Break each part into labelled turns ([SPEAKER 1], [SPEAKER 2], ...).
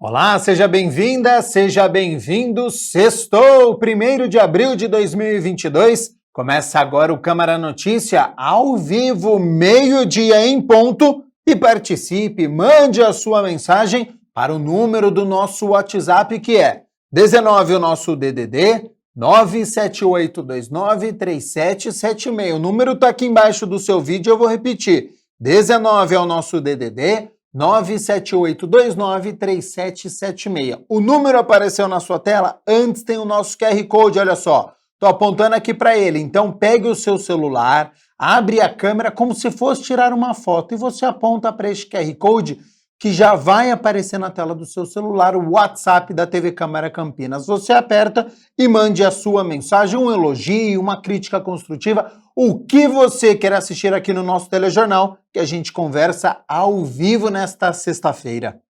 [SPEAKER 1] Olá, seja bem-vinda, seja bem-vindo. Sextou, 1º de abril de 2022. Começa agora o Câmara Notícia, ao vivo, meio-dia em ponto. E participe, mande a sua mensagem para o número do nosso WhatsApp, que é 19, o nosso DDD, 978293776. O número está aqui embaixo do seu vídeo, eu vou repetir. 19 é o nosso DDD, 978293776. O número apareceu na sua tela, antes tem o nosso QR Code, olha só. Tô apontando aqui para ele, então pegue o seu celular, abre a câmera como se fosse tirar uma foto e você aponta para este QR Code que já vai aparecer na tela do seu celular, o WhatsApp da TV Câmara Campinas. Você aperta e mande a sua mensagem, um elogio, uma crítica construtiva, o que você quer assistir aqui no nosso telejornal, que a gente conversa ao vivo nesta sexta-feira.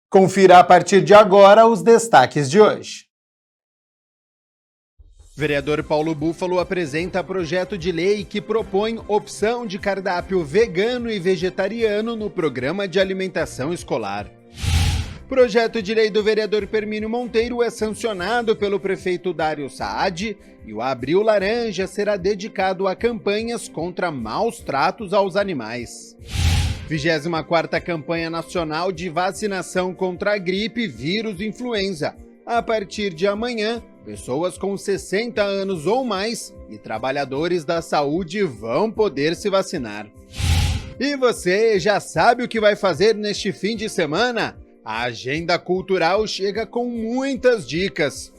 [SPEAKER 1] Confira a partir de agora os destaques de hoje. Vereador Paulo Búfalo apresenta projeto de lei que propõe opção de cardápio vegano e vegetariano no programa de alimentação escolar. Projeto de lei do vereador Permínio Monteiro é sancionado pelo prefeito Dário Saad e o Abril Laranja será dedicado a campanhas contra maus tratos aos animais. 24ª Campanha Nacional de Vacinação contra a Gripe, Vírus e Influenza. A partir de amanhã, pessoas com 60 anos ou mais e trabalhadores da saúde vão poder se vacinar. E você já sabe o que vai fazer neste fim de semana? A Agenda Cultural chega com muitas dicas.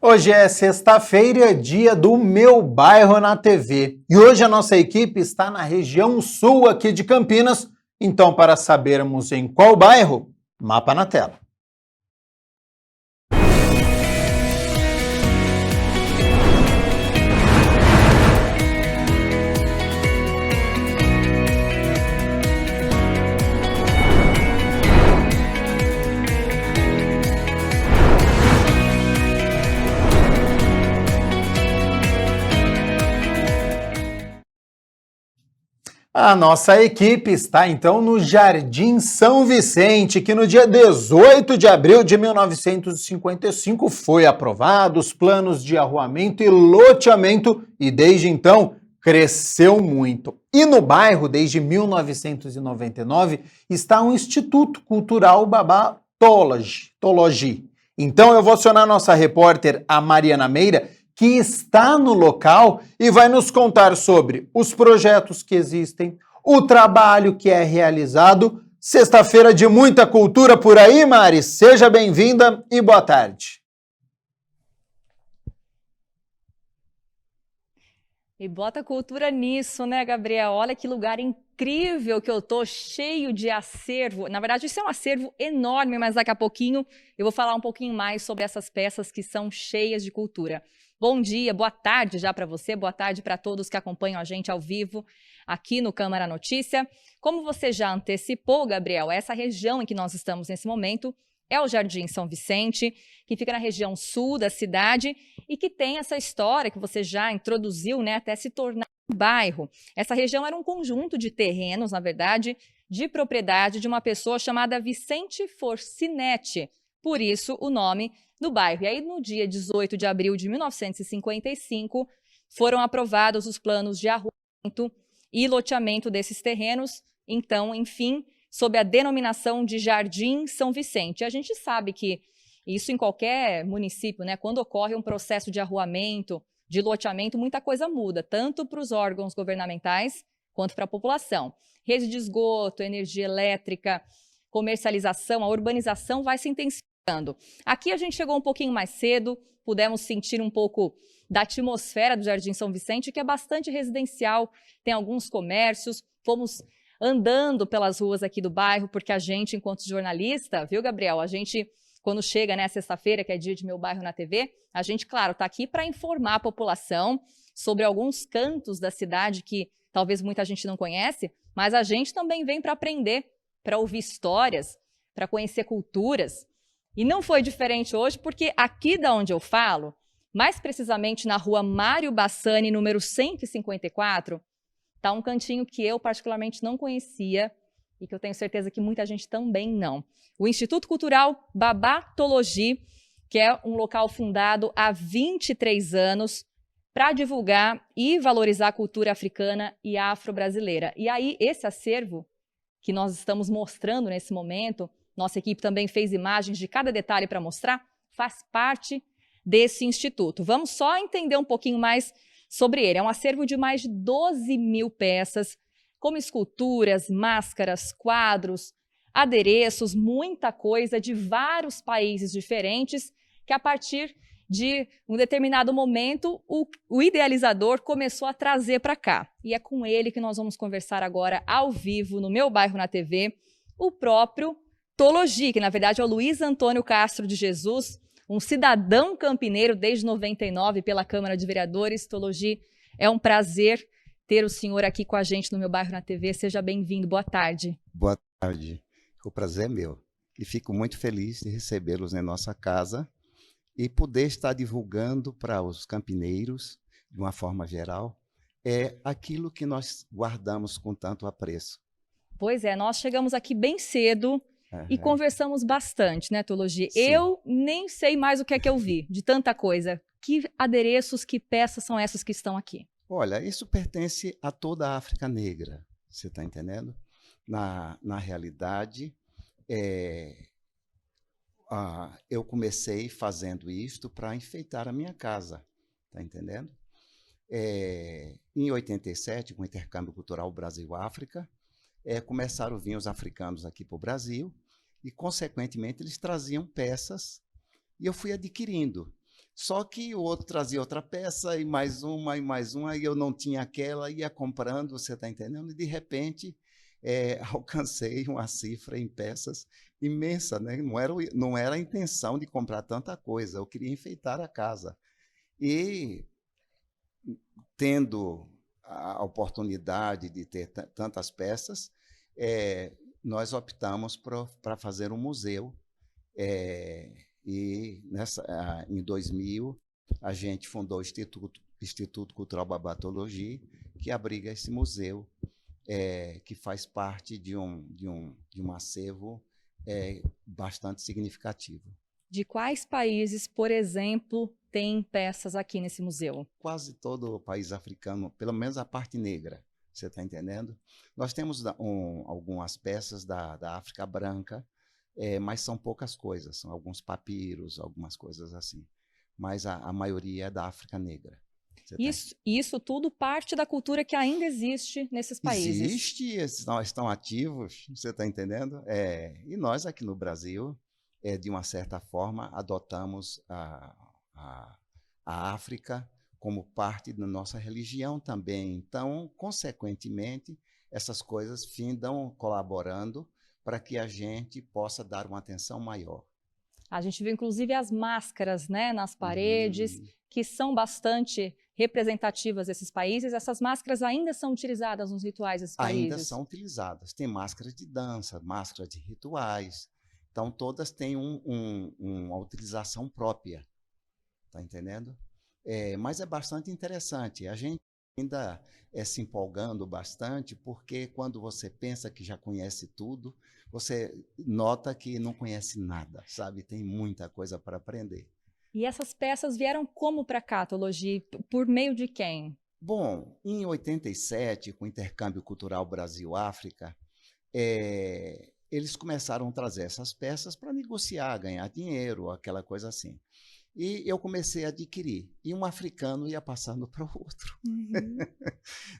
[SPEAKER 1] Hoje é sexta-feira, dia do Meu Bairro na TV. E hoje a nossa equipe está na região sul aqui de Campinas. Então, para sabermos em qual bairro, mapa na tela. A nossa equipe está então no Jardim São Vicente, que no dia 18 de abril de 1955 foi aprovado os planos de arruamento e loteamento e desde então cresceu muito. E no bairro, desde 1999, está o Instituto Cultural Babá Tologi. Então eu vou acionar nossa repórter, a Mariana Meira, que está no local e vai nos contar sobre os projetos que existem, o trabalho que é realizado. Sexta-feira de muita cultura por aí, Mari. Seja bem-vinda e boa tarde.
[SPEAKER 2] E bota cultura nisso, né, Gabriel? Olha que lugar incrível que eu tô, cheio de acervo. Na verdade, isso é um acervo enorme, mas daqui a pouquinho eu vou falar um pouquinho mais sobre essas peças que são cheias de cultura. Bom dia, boa tarde já para você, boa tarde para todos que acompanham a gente ao vivo aqui no Câmara Notícia. Como você já antecipou, Gabriel, essa região em que nós estamos nesse momento é o Jardim São Vicente, que fica na região sul da cidade e que tem essa história que você já introduziu, né, até se tornar um bairro. Essa região era um conjunto de terrenos, na verdade, de propriedade de uma pessoa chamada Vicente Forcinetti. Por isso, o nome do bairro. E aí, no dia 18 de abril de 1955, foram aprovados os planos de arruamento e loteamento desses terrenos. Então, enfim, sob a denominação de Jardim São Vicente. A gente sabe que isso em qualquer município, né? Quando ocorre um processo de arruamento, de loteamento, muita coisa muda, tanto para os órgãos governamentais quanto para a população. Rede de esgoto, energia elétrica, comercialização, a urbanização vai se intensificando. Aqui a gente chegou um pouquinho mais cedo, pudemos sentir um pouco da atmosfera do Jardim São Vicente, que é bastante residencial, tem alguns comércios, fomos andando pelas ruas aqui do bairro, porque a gente, enquanto jornalista, viu, Gabriel, a gente quando chega, né, sexta-feira, que é dia de Meu Bairro na TV, a gente, claro, está aqui para informar a população sobre alguns cantos da cidade que talvez muita gente não conhece, mas a gente também vem para aprender, para ouvir histórias, para conhecer culturas. E não foi diferente hoje, porque aqui da onde eu falo, mais precisamente na rua Mário Bassani, número 154, está um cantinho que eu particularmente não conhecia e que eu tenho certeza que muita gente também não. O Instituto Cultural Babatologi, que é um local fundado há 23 anos para divulgar e valorizar a cultura africana e afro-brasileira. E aí, esse acervo que nós estamos mostrando nesse momento, nossa equipe também fez imagens de cada detalhe para mostrar, faz parte desse instituto. Vamos só entender um pouquinho mais sobre ele. É um acervo de mais de 12 mil peças, como esculturas, máscaras, quadros, adereços, muita coisa de vários países diferentes, que a partir de um determinado momento o idealizador começou a trazer para cá. E é com ele que nós vamos conversar agora ao vivo no Meu Bairro na TV, o próprio Tologi, que na verdade é o Luiz Antônio Castro de Jesus, um cidadão campineiro desde 99 pela Câmara de Vereadores. Tologi, é um prazer ter o senhor aqui com a gente no Meu Bairro na TV. Seja bem-vindo. Boa tarde.
[SPEAKER 3] Boa tarde. O prazer é meu. E fico muito feliz de recebê-los em nossa casa e poder estar divulgando para os campineiros, de uma forma geral, aquilo que nós guardamos com tanto apreço.
[SPEAKER 2] Pois é, nós chegamos aqui bem cedo e conversamos bastante, né, Tologi?
[SPEAKER 3] Sim.
[SPEAKER 2] Eu nem sei mais o que é que eu vi, de tanta coisa. Que adereços, que peças são essas que estão aqui?
[SPEAKER 3] Olha, isso pertence a toda a África Negra, você está entendendo? Na realidade, eu comecei fazendo isto para enfeitar a minha casa, está entendendo? Em 87, com o Intercâmbio Cultural Brasil-África, começaram a vir os africanos aqui para o Brasil e, consequentemente, eles traziam peças e eu fui adquirindo. Só que o outro trazia outra peça e mais uma, e eu não tinha aquela, ia comprando, você está entendendo? E, de repente, alcancei uma cifra em peças imensa, né? Não era a intenção de comprar tanta coisa, eu queria enfeitar a casa. E, tendo a oportunidade de ter tantas peças, nós optamos para fazer um museu. E em 2000, a gente fundou o Instituto Cultural Babatologi, que abriga esse museu, que faz parte de um acervo bastante significativo.
[SPEAKER 2] De quais países, por exemplo, tem peças aqui nesse museu?
[SPEAKER 3] Quase todo o país africano, pelo menos a parte negra, você está entendendo? Nós temos algumas peças da África branca, mas são poucas coisas, são alguns papiros, algumas coisas assim. Mas a maioria é da África negra.
[SPEAKER 2] Isso tudo parte da cultura que ainda existe nesses países.
[SPEAKER 3] Existe, estão ativos, você está entendendo? E nós aqui no Brasil, de uma certa forma, adotamos a África como parte da nossa religião também. Então, consequentemente, essas coisas findam colaborando para que a gente possa dar uma atenção maior.
[SPEAKER 2] A gente vê, inclusive, as máscaras, né, nas paredes, que são bastante representativas desses países. Essas máscaras ainda são utilizadas nos rituais desses países?
[SPEAKER 3] Ainda são utilizadas. Tem máscaras de dança, máscaras de rituais. Então, todas têm uma utilização própria. Está entendendo? Mas é bastante interessante. A gente ainda se empolgando bastante, porque quando você pensa que já conhece tudo, você nota que não conhece nada, sabe? Tem muita coisa para aprender.
[SPEAKER 2] E essas peças vieram como para cá, Tologi? Por meio de quem?
[SPEAKER 3] Bom, em 87, com o Intercâmbio Cultural Brasil-África, eles começaram a trazer essas peças para negociar, ganhar dinheiro, aquela coisa assim. E eu comecei a adquirir. E um africano ia passando para o outro.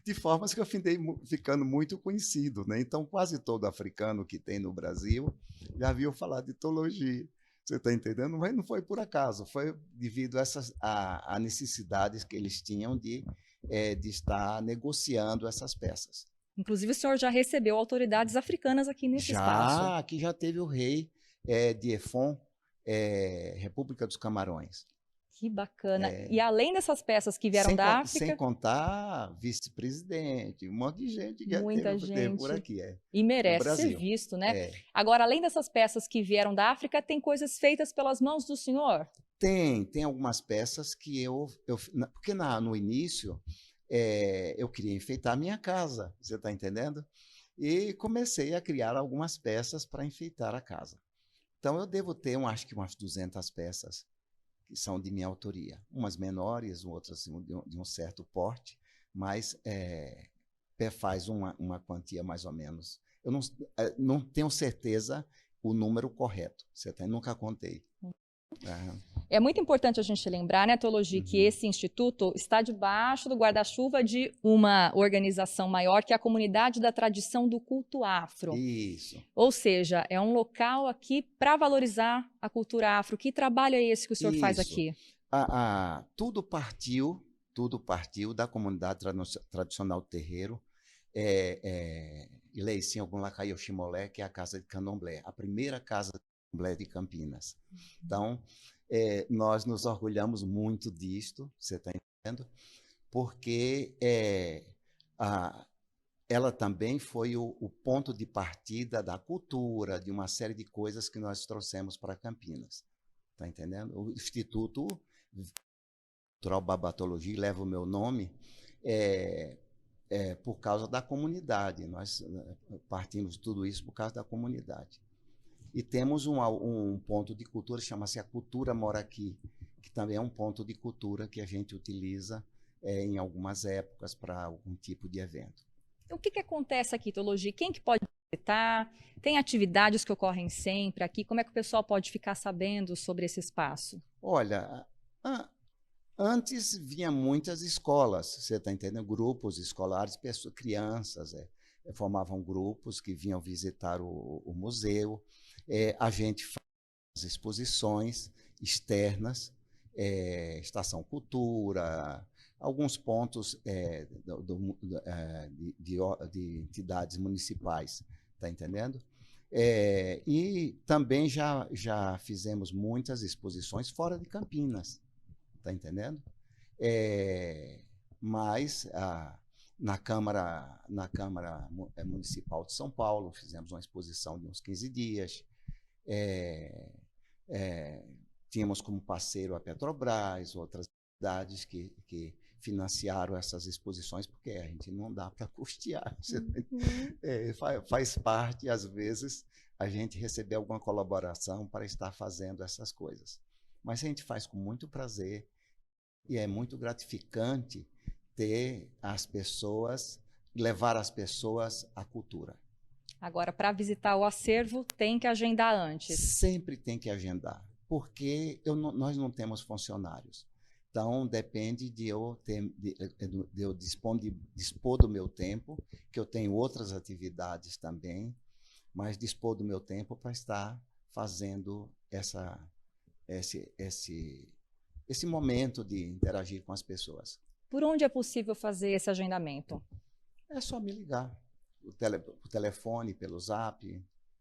[SPEAKER 3] De formas que eu fiquei ficando muito conhecido, né? Então, quase todo africano que tem no Brasil já viu falar de Tologi. Você está entendendo? Mas não foi por acaso. Foi devido a necessidades que eles tinham de estar negociando essas peças.
[SPEAKER 2] Inclusive, o senhor já recebeu autoridades africanas aqui nesse espaço.
[SPEAKER 3] Aqui já teve o rei de Efon, República dos Camarões.
[SPEAKER 2] Que bacana. E além dessas peças que vieram da África...
[SPEAKER 3] Sem contar vice-presidente, um monte de gente que
[SPEAKER 2] muita
[SPEAKER 3] teve por
[SPEAKER 2] gente.
[SPEAKER 3] aqui.
[SPEAKER 2] E merece ser visto, né?
[SPEAKER 3] É.
[SPEAKER 2] Agora, além dessas peças que vieram da África, tem coisas feitas pelas mãos do senhor?
[SPEAKER 3] Tem algumas peças que porque no início eu queria enfeitar a minha casa, você está entendendo? E comecei a criar algumas peças para enfeitar a casa. Então, eu devo ter, acho que umas 200 peças que são de minha autoria. Umas menores, outras de um certo porte, mas faz uma quantia mais ou menos. Eu não tenho certeza o número correto, nunca contei.
[SPEAKER 2] É muito importante a gente lembrar, né, Tologi, que esse instituto está debaixo do guarda-chuva de uma organização maior, que é a Comunidade da Tradição do Culto Afro.
[SPEAKER 3] Isso.
[SPEAKER 2] Ou seja, é um local aqui para valorizar a cultura afro. Que trabalho é esse que o senhor faz aqui?
[SPEAKER 3] Tudo partiu da comunidade tradicional do terreiro, Ileicinho Ogunlacaio Ximolé, que é a casa de candomblé, a primeira casa de candomblé de Campinas. Então, nós nos orgulhamos muito disto, você está entendendo? Porque ela também foi o ponto de partida da cultura, de uma série de coisas que nós trouxemos para Campinas. Está entendendo? O Instituto Cultural Babatologia leva o meu nome por causa da comunidade. Nós partimos de tudo isso por causa da comunidade. E temos um ponto de cultura, chama-se A Cultura Mora Aqui, que também é um ponto de cultura que a gente utiliza em algumas épocas para algum tipo de evento.
[SPEAKER 2] O que acontece aqui, Tologi? Quem que pode visitar? Tem atividades que ocorrem sempre aqui? Como é que o pessoal pode ficar sabendo sobre esse espaço?
[SPEAKER 3] Olha, antes vinha muitas escolas, você está entendendo? Grupos escolares, crianças formavam grupos que vinham visitar o museu. A gente faz exposições externas, Estação Cultura, alguns pontos de entidades municipais, está entendendo? E também já fizemos muitas exposições fora de Campinas, está entendendo? Mas na Câmara Municipal de São Paulo fizemos uma exposição de uns 15 dias. Tínhamos como parceiro a Petrobras, outras entidades que financiaram essas exposições, porque a gente não dá para custear. Faz parte, às vezes, a gente receber alguma colaboração para estar fazendo essas coisas. Mas a gente faz com muito prazer e é muito gratificante ter as pessoas, levar as pessoas à cultura.
[SPEAKER 2] Agora, para visitar o acervo, tem que agendar antes.
[SPEAKER 3] Sempre tem que agendar, porque nós não temos funcionários. Então, depende de eu dispor do meu tempo, que eu tenho outras atividades também, mas dispor do meu tempo para estar fazendo esse momento de interagir com as pessoas.
[SPEAKER 2] Por onde é possível fazer esse agendamento?
[SPEAKER 3] É só me ligar. O telefone, pelo Zap,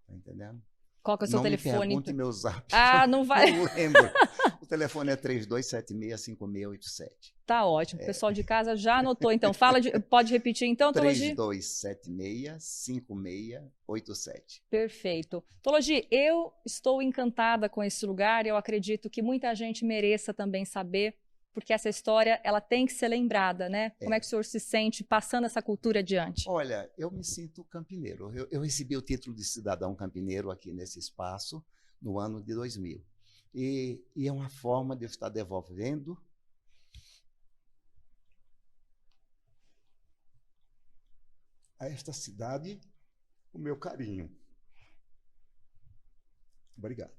[SPEAKER 3] tá entendendo?
[SPEAKER 2] Qual que é o seu telefone?
[SPEAKER 3] Não me pergunte meu Zap.
[SPEAKER 2] Não vai.
[SPEAKER 3] Não lembro. O telefone é 3276-5687.
[SPEAKER 2] Tá ótimo. O pessoal de casa já anotou, então. Pode repetir, então, Tologi?
[SPEAKER 3] 3276-5687.
[SPEAKER 2] Perfeito. Tologi, eu estou encantada com esse lugar e eu acredito que muita gente mereça também saber, porque essa história ela tem que ser lembrada, né? Como é que o senhor se sente passando essa cultura adiante?
[SPEAKER 3] Olha, eu me sinto campineiro. Eu recebi o título de cidadão campineiro aqui nesse espaço no ano de 2000. E é uma forma de eu estar devolvendo a esta cidade o meu carinho. Obrigado.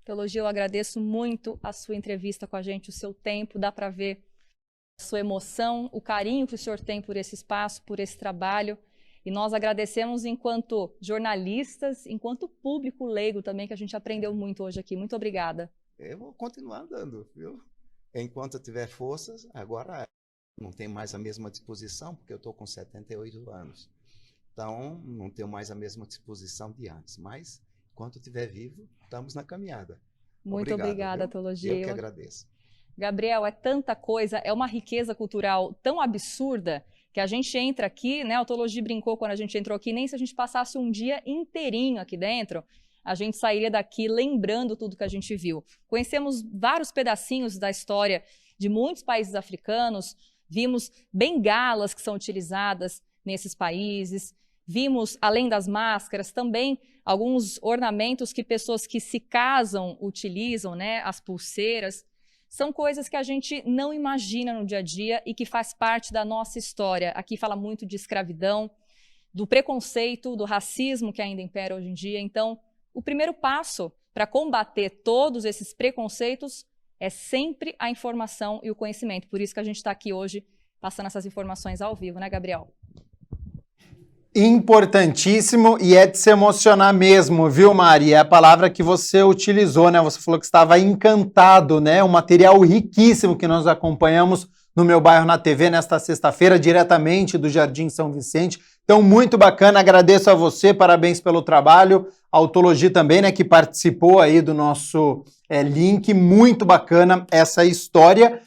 [SPEAKER 2] Tologi, eu agradeço muito a sua entrevista com a gente, o seu tempo, dá para ver a sua emoção, o carinho que o senhor tem por esse espaço, por esse trabalho. E nós agradecemos enquanto jornalistas, enquanto público leigo também, que a gente aprendeu muito hoje aqui. Muito obrigada.
[SPEAKER 3] Eu vou continuar andando, viu? Enquanto eu tiver forças, agora não tenho mais a mesma disposição, porque eu estou com 78 anos. Então, não tenho mais a mesma disposição de antes. Mas, enquanto eu estiver vivo, estamos na caminhada.
[SPEAKER 2] Muito
[SPEAKER 3] Obrigado,
[SPEAKER 2] obrigada,
[SPEAKER 3] viu?
[SPEAKER 2] Tologia.
[SPEAKER 3] Eu que agradeço.
[SPEAKER 2] Gabriel, é tanta coisa, é uma riqueza cultural tão absurda que a gente entra aqui, né? O Tologi brincou quando a gente entrou aqui, nem se a gente passasse um dia inteirinho aqui dentro, a gente sairia daqui lembrando tudo que a gente viu. Conhecemos vários pedacinhos da história de muitos países africanos, vimos bengalas que são utilizadas nesses países, vimos, além das máscaras, também alguns ornamentos que pessoas que se casam utilizam, né? As pulseiras. São coisas que a gente não imagina no dia a dia e que faz parte da nossa história. Aqui fala muito de escravidão, do preconceito, do racismo que ainda impera hoje em dia. Então, o primeiro passo para combater todos esses preconceitos é sempre a informação e o conhecimento. Por isso que a gente está aqui hoje passando essas informações ao vivo, né, Gabriel?
[SPEAKER 1] Importantíssimo e é de se emocionar mesmo, viu, Mari? É a palavra que você utilizou, né? Você falou que estava encantado, né? Um material riquíssimo que nós acompanhamos no Meu Bairro na TV nesta sexta-feira, diretamente do Jardim São Vicente. Então, muito bacana, agradeço a você, parabéns pelo trabalho. A Autologia também, né, que participou aí do nosso link. Muito bacana essa história.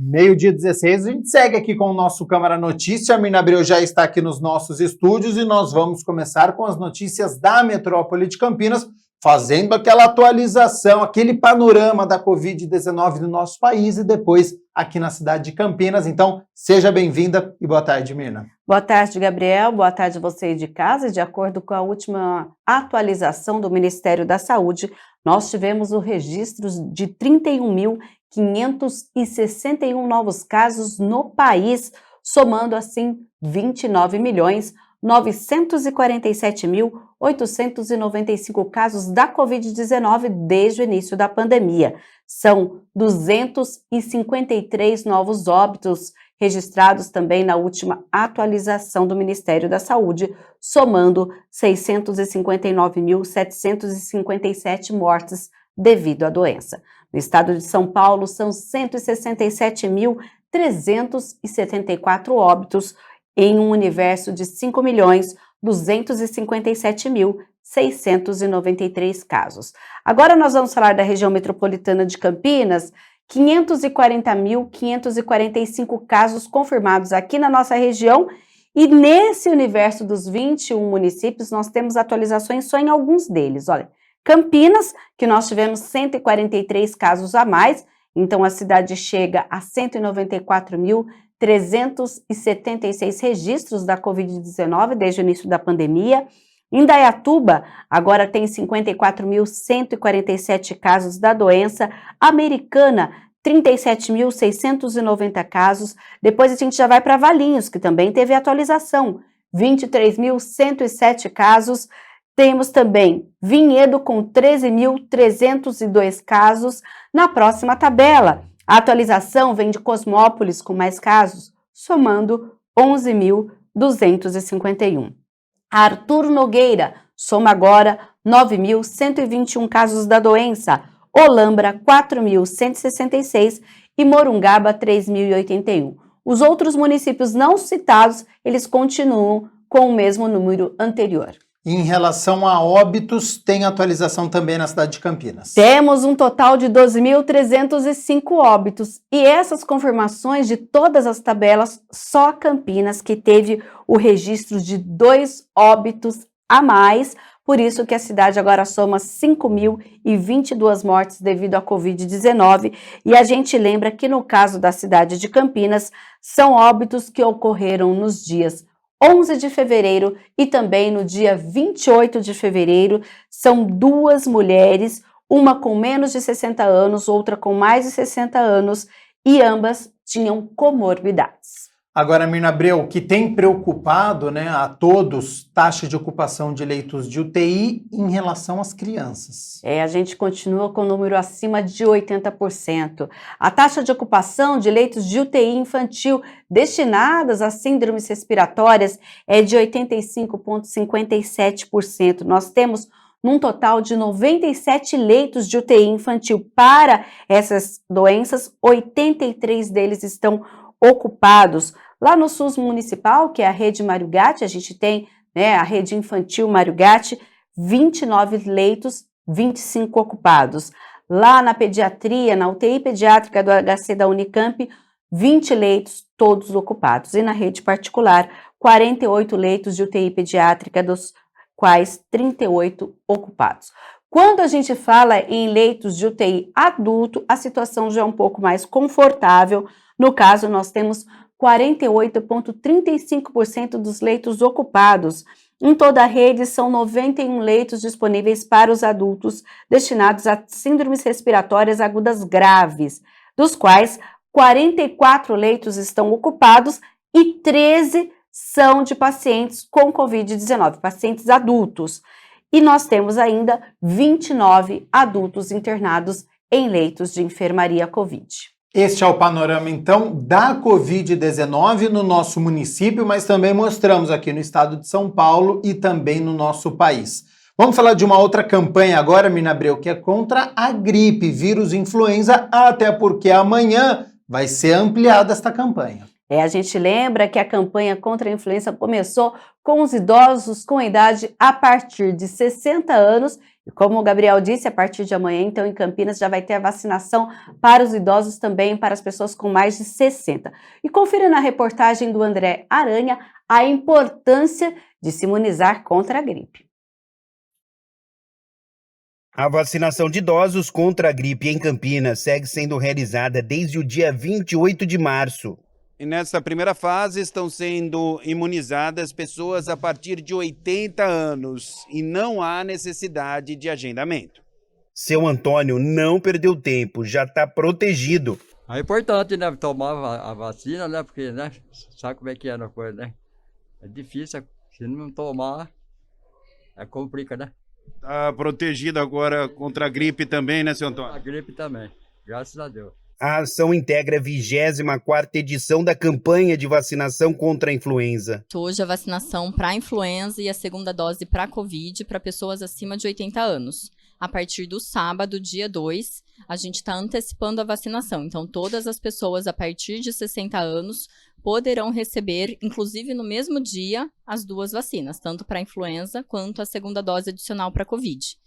[SPEAKER 1] Meio-dia 16, a gente segue aqui com o nosso Câmara Notícia. A Mirna Abreu já está aqui nos nossos estúdios e nós vamos começar com as notícias da metrópole de Campinas, fazendo aquela atualização, aquele panorama da Covid-19 do nosso país e depois aqui na cidade de Campinas. Então, seja bem-vinda e boa tarde, Mirna.
[SPEAKER 4] Boa tarde, Gabriel. Boa tarde você aí de casa. De acordo com a última atualização do Ministério da Saúde, nós tivemos o registro de 31.561 novos casos no país, somando assim 29.947.895 casos da Covid-19 desde o início da pandemia. São 253 novos óbitos registrados também na última atualização do Ministério da Saúde, somando 659.757 mortes devido à doença. No estado de São Paulo, são 167.374 óbitos em um universo de 5.257.693 casos. Agora nós vamos falar da região metropolitana de Campinas. 540.545 casos confirmados aqui na nossa região e nesse universo dos 21 municípios nós temos atualizações só em alguns deles. Olha, Campinas, que nós tivemos 143 casos a mais, então a cidade chega a 194.376 registros da Covid-19 desde o início da pandemia. Indaiatuba agora tem 54.147 casos da doença. Americana, 37.690 casos. Depois a gente já vai para Valinhos, que também teve atualização, 23.107 casos. Temos também Vinhedo com 13.302 casos. Na próxima tabela, a atualização vem de Cosmópolis com mais casos, somando 11.251. Artur Nogueira soma agora 9.121 casos da doença, Olambra 4.166 e Morungaba 3.081. Os outros municípios não citados, eles continuam com o mesmo número anterior.
[SPEAKER 1] Em relação a óbitos, tem atualização também na cidade de Campinas.
[SPEAKER 4] Temos um total de 12.305 óbitos e essas confirmações de todas as tabelas, só Campinas que teve o registro de 2 óbitos a mais, por isso que a cidade agora soma 5.022 mortes devido à Covid-19 e a gente lembra que no caso da cidade de Campinas, são óbitos que ocorreram nos dias 11 de fevereiro e também no dia 28 de fevereiro, são 2 mulheres, uma com menos de 60 anos, outra com mais de 60 anos, e ambas tinham comorbidades.
[SPEAKER 1] Agora, Mirna Abreu, o que tem preocupado, né, a todos, taxa de ocupação de leitos de UTI em relação às crianças.
[SPEAKER 4] A gente continua com o número acima de 80%. A taxa de ocupação de leitos de UTI infantil destinadas a síndromes respiratórias é de 85,57%. Nós temos num total de 97 leitos de UTI infantil para essas doenças, 83 deles estão ocupados. Lá no SUS municipal, que é a rede Mário Gatti, a gente tem, né, a rede infantil Mário Gatti, 29 leitos, 25 ocupados. Lá na pediatria, na UTI pediátrica do HC da Unicamp, 20 leitos, todos ocupados. E na rede particular, 48 leitos de UTI pediátrica, dos quais 38 ocupados. Quando a gente fala em leitos de UTI adulto, a situação já é um pouco mais confortável. No caso, nós temos 48,35% dos leitos ocupados. Em toda a rede, são 91 leitos disponíveis para os adultos destinados a síndromes respiratórias agudas graves, dos quais 44 leitos estão ocupados e 13 são de pacientes com Covid-19, pacientes adultos. E nós temos ainda 29 adultos internados em leitos de enfermaria Covid.
[SPEAKER 1] Este é o panorama, então, da Covid-19 no nosso município, mas também mostramos aqui no estado de São Paulo e também no nosso país. Vamos falar de uma outra campanha agora, Mina Abreu, que é contra a gripe, vírus influenza, até porque amanhã vai ser ampliada esta campanha.
[SPEAKER 4] A gente lembra que a campanha contra a influenza começou com os idosos com idade a partir de 60 anos. E como o Gabriel disse, a partir de amanhã, então, em Campinas, já vai ter a vacinação para os idosos também, para as pessoas com mais de 60. E confira na reportagem do André Aranha a importância de se imunizar contra a gripe.
[SPEAKER 5] A vacinação de idosos contra a gripe em Campinas segue sendo realizada desde o dia 28 de março.
[SPEAKER 6] E nessa primeira fase estão sendo imunizadas pessoas a partir de 80 anos e não há necessidade de agendamento.
[SPEAKER 5] Seu Antônio não perdeu tempo, já está protegido.
[SPEAKER 7] É importante, né, tomar a vacina, né, porque, né, sabe como é que é a coisa, né? É difícil, se não tomar, complica, né?
[SPEAKER 6] Está protegido agora contra a gripe também, né, seu Antônio?
[SPEAKER 7] A gripe também, graças a Deus.
[SPEAKER 5] A ação integra a 24ª edição da campanha de vacinação contra a influenza.
[SPEAKER 8] Hoje a vacinação para a influenza e a segunda dose para a Covid para pessoas acima de 80 anos. A partir do sábado, dia 2, a gente está antecipando a vacinação. Então, todas as pessoas a partir de 60 anos poderão receber, inclusive no mesmo dia, as duas vacinas, tanto para a influenza quanto a segunda dose adicional para a Covid.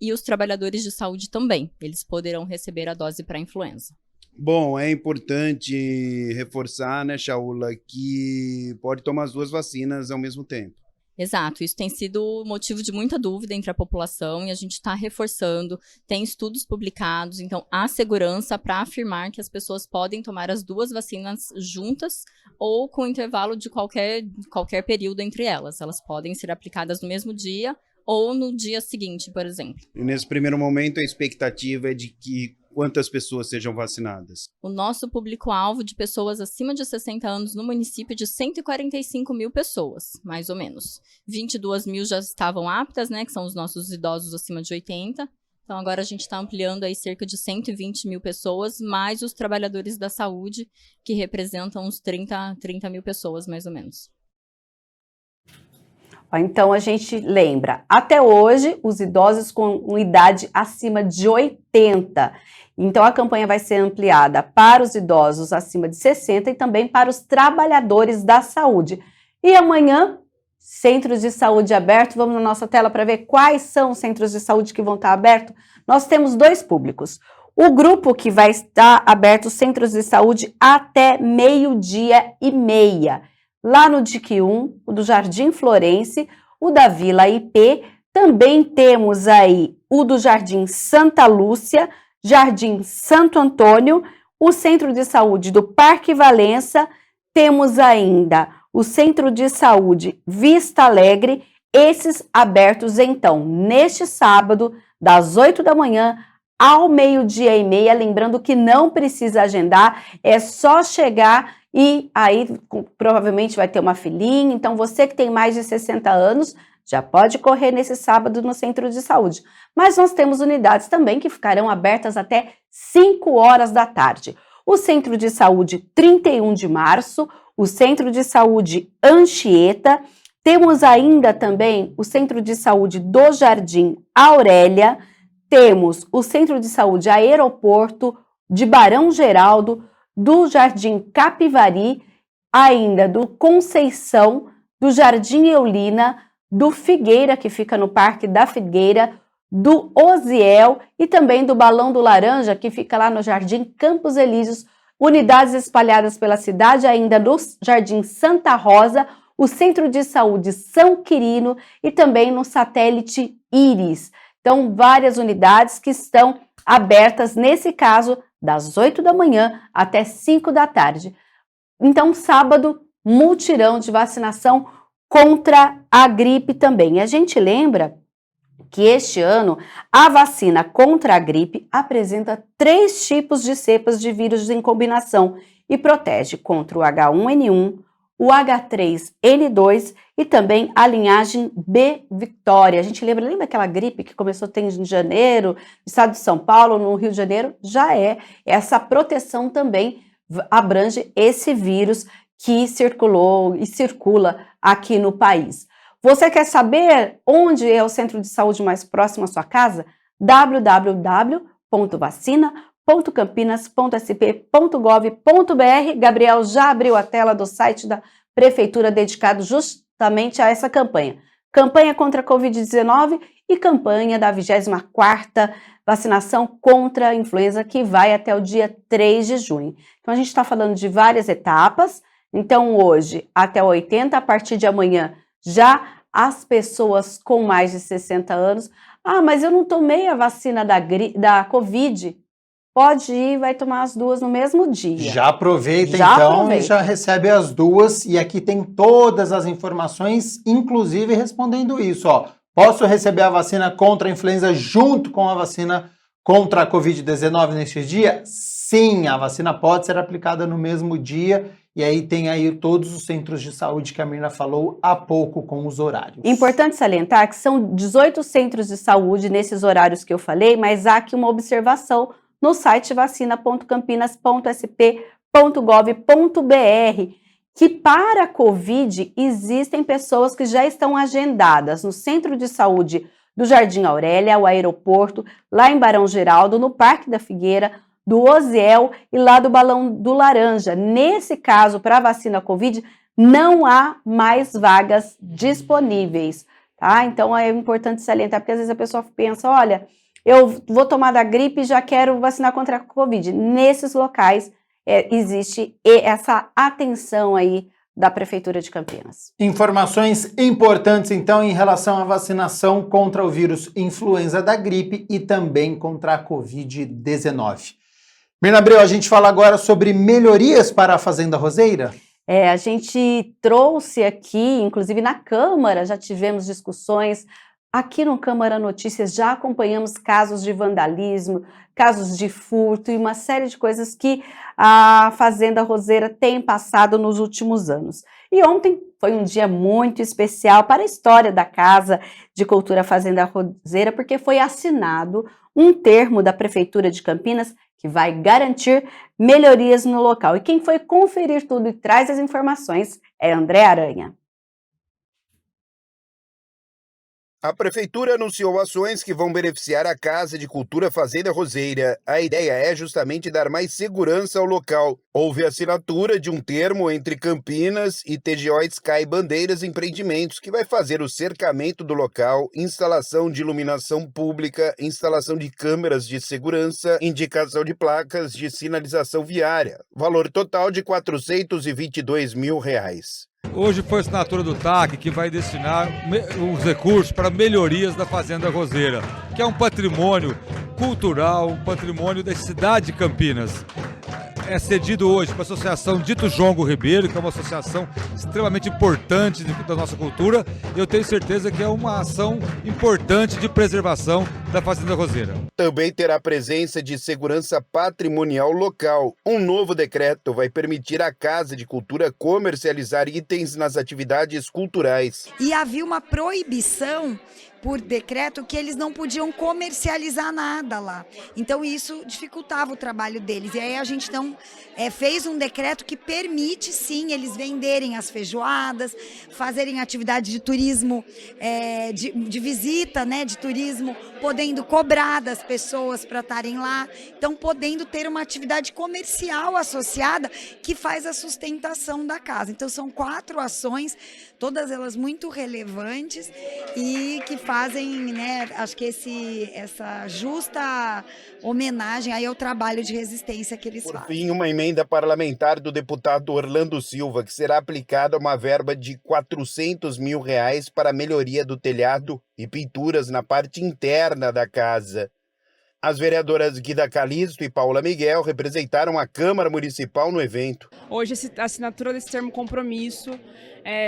[SPEAKER 8] E os trabalhadores de saúde também, eles poderão receber a dose para a influenza.
[SPEAKER 6] Bom, é importante reforçar, né, Shaula, que pode tomar as duas vacinas ao mesmo tempo.
[SPEAKER 8] Exato, isso tem sido motivo de muita dúvida entre a população e a gente está reforçando, tem estudos publicados, então há segurança para afirmar que as pessoas podem tomar as duas vacinas juntas ou com intervalo de qualquer período entre elas. Elas podem ser aplicadas no mesmo dia ou no dia seguinte, por exemplo.
[SPEAKER 6] E nesse primeiro momento, a expectativa é de que quantas pessoas sejam vacinadas?
[SPEAKER 8] O nosso público-alvo de pessoas acima de 60 anos no município é de 145 mil pessoas, mais ou menos. 22 mil já estavam aptas, né, que são os nossos idosos acima de 80. Então agora a gente está ampliando aí cerca de 120 mil pessoas, mais os trabalhadores da saúde, que representam uns 30 mil pessoas, mais ou menos.
[SPEAKER 4] Então, a gente lembra, até hoje, os idosos com idade acima de 80. Então, a campanha vai ser ampliada para os idosos acima de 60 e também para os trabalhadores da saúde. E amanhã, centros de saúde abertos, vamos na nossa tela para ver quais são os centros de saúde que vão estar abertos. Nós temos dois públicos. O grupo que vai estar aberto, os centros de saúde, até 12h30. Lá no DIC 1, o do Jardim Florence, o da Vila IP, também temos aí o do Jardim Santa Lúcia, Jardim Santo Antônio, o Centro de Saúde do Parque Valença, temos ainda o Centro de Saúde Vista Alegre, esses abertos então neste sábado, das 8 da manhã ao 12h30, lembrando que não precisa agendar, é só chegar e aí provavelmente vai ter uma filinha, então você que tem mais de 60 anos já pode correr nesse sábado no centro de saúde. Mas nós temos unidades também que ficarão abertas até 5 horas da tarde. O Centro de Saúde 31 de março, o Centro de Saúde Anchieta, temos ainda também o Centro de Saúde do Jardim Aurélia, temos o Centro de Saúde Aeroporto de Barão Geraldo, do Jardim Capivari, ainda do Conceição, do Jardim Eulina, do Figueira, que fica no Parque da Figueira, do Osiel e também do Balão do Laranja, que fica lá no Jardim Campos Elíseos, unidades espalhadas pela cidade, ainda no Jardim Santa Rosa, o Centro de Saúde São Quirino e também no Satélite Íris. Então, várias unidades que estão abertas, nesse caso, das 8 da manhã até 5 da tarde. Então, sábado, mutirão de vacinação contra a gripe também. E a gente lembra que este ano a vacina contra a gripe apresenta 3 tipos de cepas de vírus em combinação e protege contra o H1N1, o H3N2 e também a linhagem B Victoria. A gente lembra aquela gripe que começou a ter em janeiro, no estado de São Paulo, no Rio de Janeiro? Já é. Essa proteção também abrange esse vírus que circulou e circula aqui no país. Você quer saber onde é o centro de saúde mais próximo à sua casa? www.vacina.campinas.sp.gov.br. Gabriel já abriu a tela do site da Prefeitura dedicado justamente a essa campanha. Campanha contra a Covid-19 e campanha da 24ª vacinação contra a influenza, que vai até o dia 3 de junho. Então, a gente está falando de várias etapas. Então, hoje, até 80, a partir de amanhã, já as pessoas com mais de 60 anos. Ah, mas eu não tomei a vacina da Covid. Pode ir, vai tomar as 2 no mesmo dia.
[SPEAKER 1] Já aproveita então e já recebe as 2. E aqui tem todas as informações, inclusive respondendo isso. Ó, posso receber a vacina contra a influenza junto com a vacina contra a Covid-19 neste dia? Sim, a vacina pode ser aplicada no mesmo dia. E aí tem aí todos os centros de saúde que a Mirna falou há pouco com os horários.
[SPEAKER 4] Importante salientar que são 18 centros de saúde nesses horários que eu falei, mas há aqui uma observação no site vacina.campinas.sp.gov.br, que para a Covid existem pessoas que já estão agendadas no Centro de Saúde do Jardim Aurélia, o aeroporto, lá em Barão Geraldo, no Parque da Figueira, do Osiel e lá do Balão do Laranja. Nesse caso, para a vacina Covid, não há mais vagas disponíveis, tá? Então, é importante salientar, porque às vezes a pessoa pensa, olha, eu vou tomar da gripe e já quero vacinar contra a Covid. Nesses locais, existe essa atenção aí da Prefeitura de Campinas.
[SPEAKER 1] Informações importantes, então, em relação à vacinação contra o vírus influenza da gripe e também contra a Covid-19. Mirna Abreu, a gente fala agora sobre melhorias para a Fazenda Roseira?
[SPEAKER 4] A gente trouxe aqui, inclusive na Câmara, já tivemos discussões. Aqui no Câmara Notícias já acompanhamos casos de vandalismo, casos de furto e uma série de coisas que a Fazenda Roseira tem passado nos últimos anos. E ontem foi um dia muito especial para a história da Casa de Cultura Fazenda Roseira, porque foi assinado um termo da Prefeitura de Campinas que vai garantir melhorias no local. E quem foi conferir tudo e traz as informações é André Aranha.
[SPEAKER 5] A Prefeitura anunciou ações que vão beneficiar a Casa de Cultura Fazenda Roseira. A ideia é justamente dar mais segurança ao local. Houve assinatura de um termo entre Campinas e TGO Sky Bandeiras Empreendimentos, que vai fazer o cercamento do local, instalação de iluminação pública, instalação de câmeras de segurança, indicação de placas de sinalização viária. Valor total de R$ 422 mil.
[SPEAKER 9] Hoje foi a assinatura do TAC, que vai destinar os recursos para melhorias da Fazenda Roseira, que é um patrimônio cultural, um patrimônio da cidade de Campinas. É cedido hoje para a Associação Dito Jongo Ribeiro, que é uma associação extremamente importante da nossa cultura, e eu tenho certeza que é uma ação importante de preservação da Fazenda Roseira.
[SPEAKER 5] Também terá presença de segurança patrimonial local. Um novo decreto vai permitir à Casa de Cultura comercializar itens nas atividades culturais.
[SPEAKER 10] E havia uma proibição por decreto que eles não podiam comercializar nada lá. Então isso dificultava o trabalho deles. E aí a gente então fez um decreto que permite sim eles venderem as feijoadas, fazerem atividade de turismo, de visita, né, de turismo, podendo podendo cobrar das pessoas para estarem lá, então podendo ter uma atividade comercial associada que faz a sustentação da casa. Então são 4 ações, todas elas muito relevantes e que fazem, né, acho que essa justa homenagem aí ao trabalho de resistência que eles
[SPEAKER 5] Por
[SPEAKER 10] fazem.
[SPEAKER 5] fim, uma emenda parlamentar do deputado Orlando Silva, que será aplicada uma verba de R$400 mil para a melhoria do telhado e pinturas na parte interna da casa. As vereadoras Guida Calisto e Paula Miguel representaram a Câmara Municipal no evento.
[SPEAKER 11] Hoje, a assinatura desse termo compromisso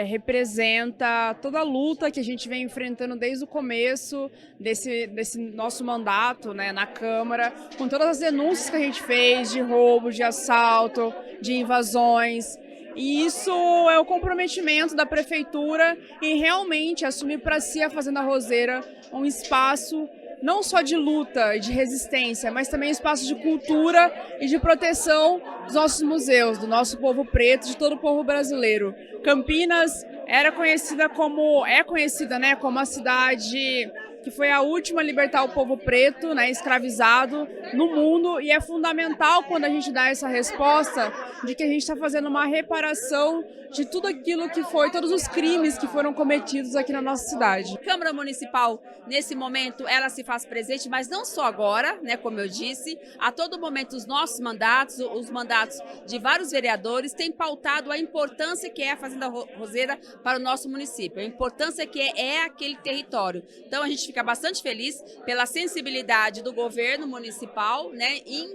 [SPEAKER 11] representa toda a luta que a gente vem enfrentando desde o começo desse nosso mandato, né, na Câmara, com todas as denúncias que a gente fez de roubo, de assalto, de invasões. E isso é o comprometimento da Prefeitura em realmente assumir para si a Fazenda Roseira um espaço não só de luta e de resistência, mas também espaço de cultura e de proteção dos nossos museus, do nosso povo preto, de todo o povo brasileiro. Campinas é conhecida, né, como a cidade que foi a última a libertar o povo preto, né, escravizado no mundo, e é fundamental quando a gente dá essa resposta de que a gente está fazendo uma reparação de tudo aquilo que foi, todos os crimes que foram cometidos aqui na nossa cidade.
[SPEAKER 12] A Câmara Municipal, nesse momento, ela se faz presente, mas não só agora, né, como eu disse, a todo momento os nossos mandatos, os mandatos de vários vereadores têm pautado a importância que é a Fazenda Roseira para o nosso município, a importância que é aquele território. Então a gente fica bastante feliz pela sensibilidade do governo municipal, né, em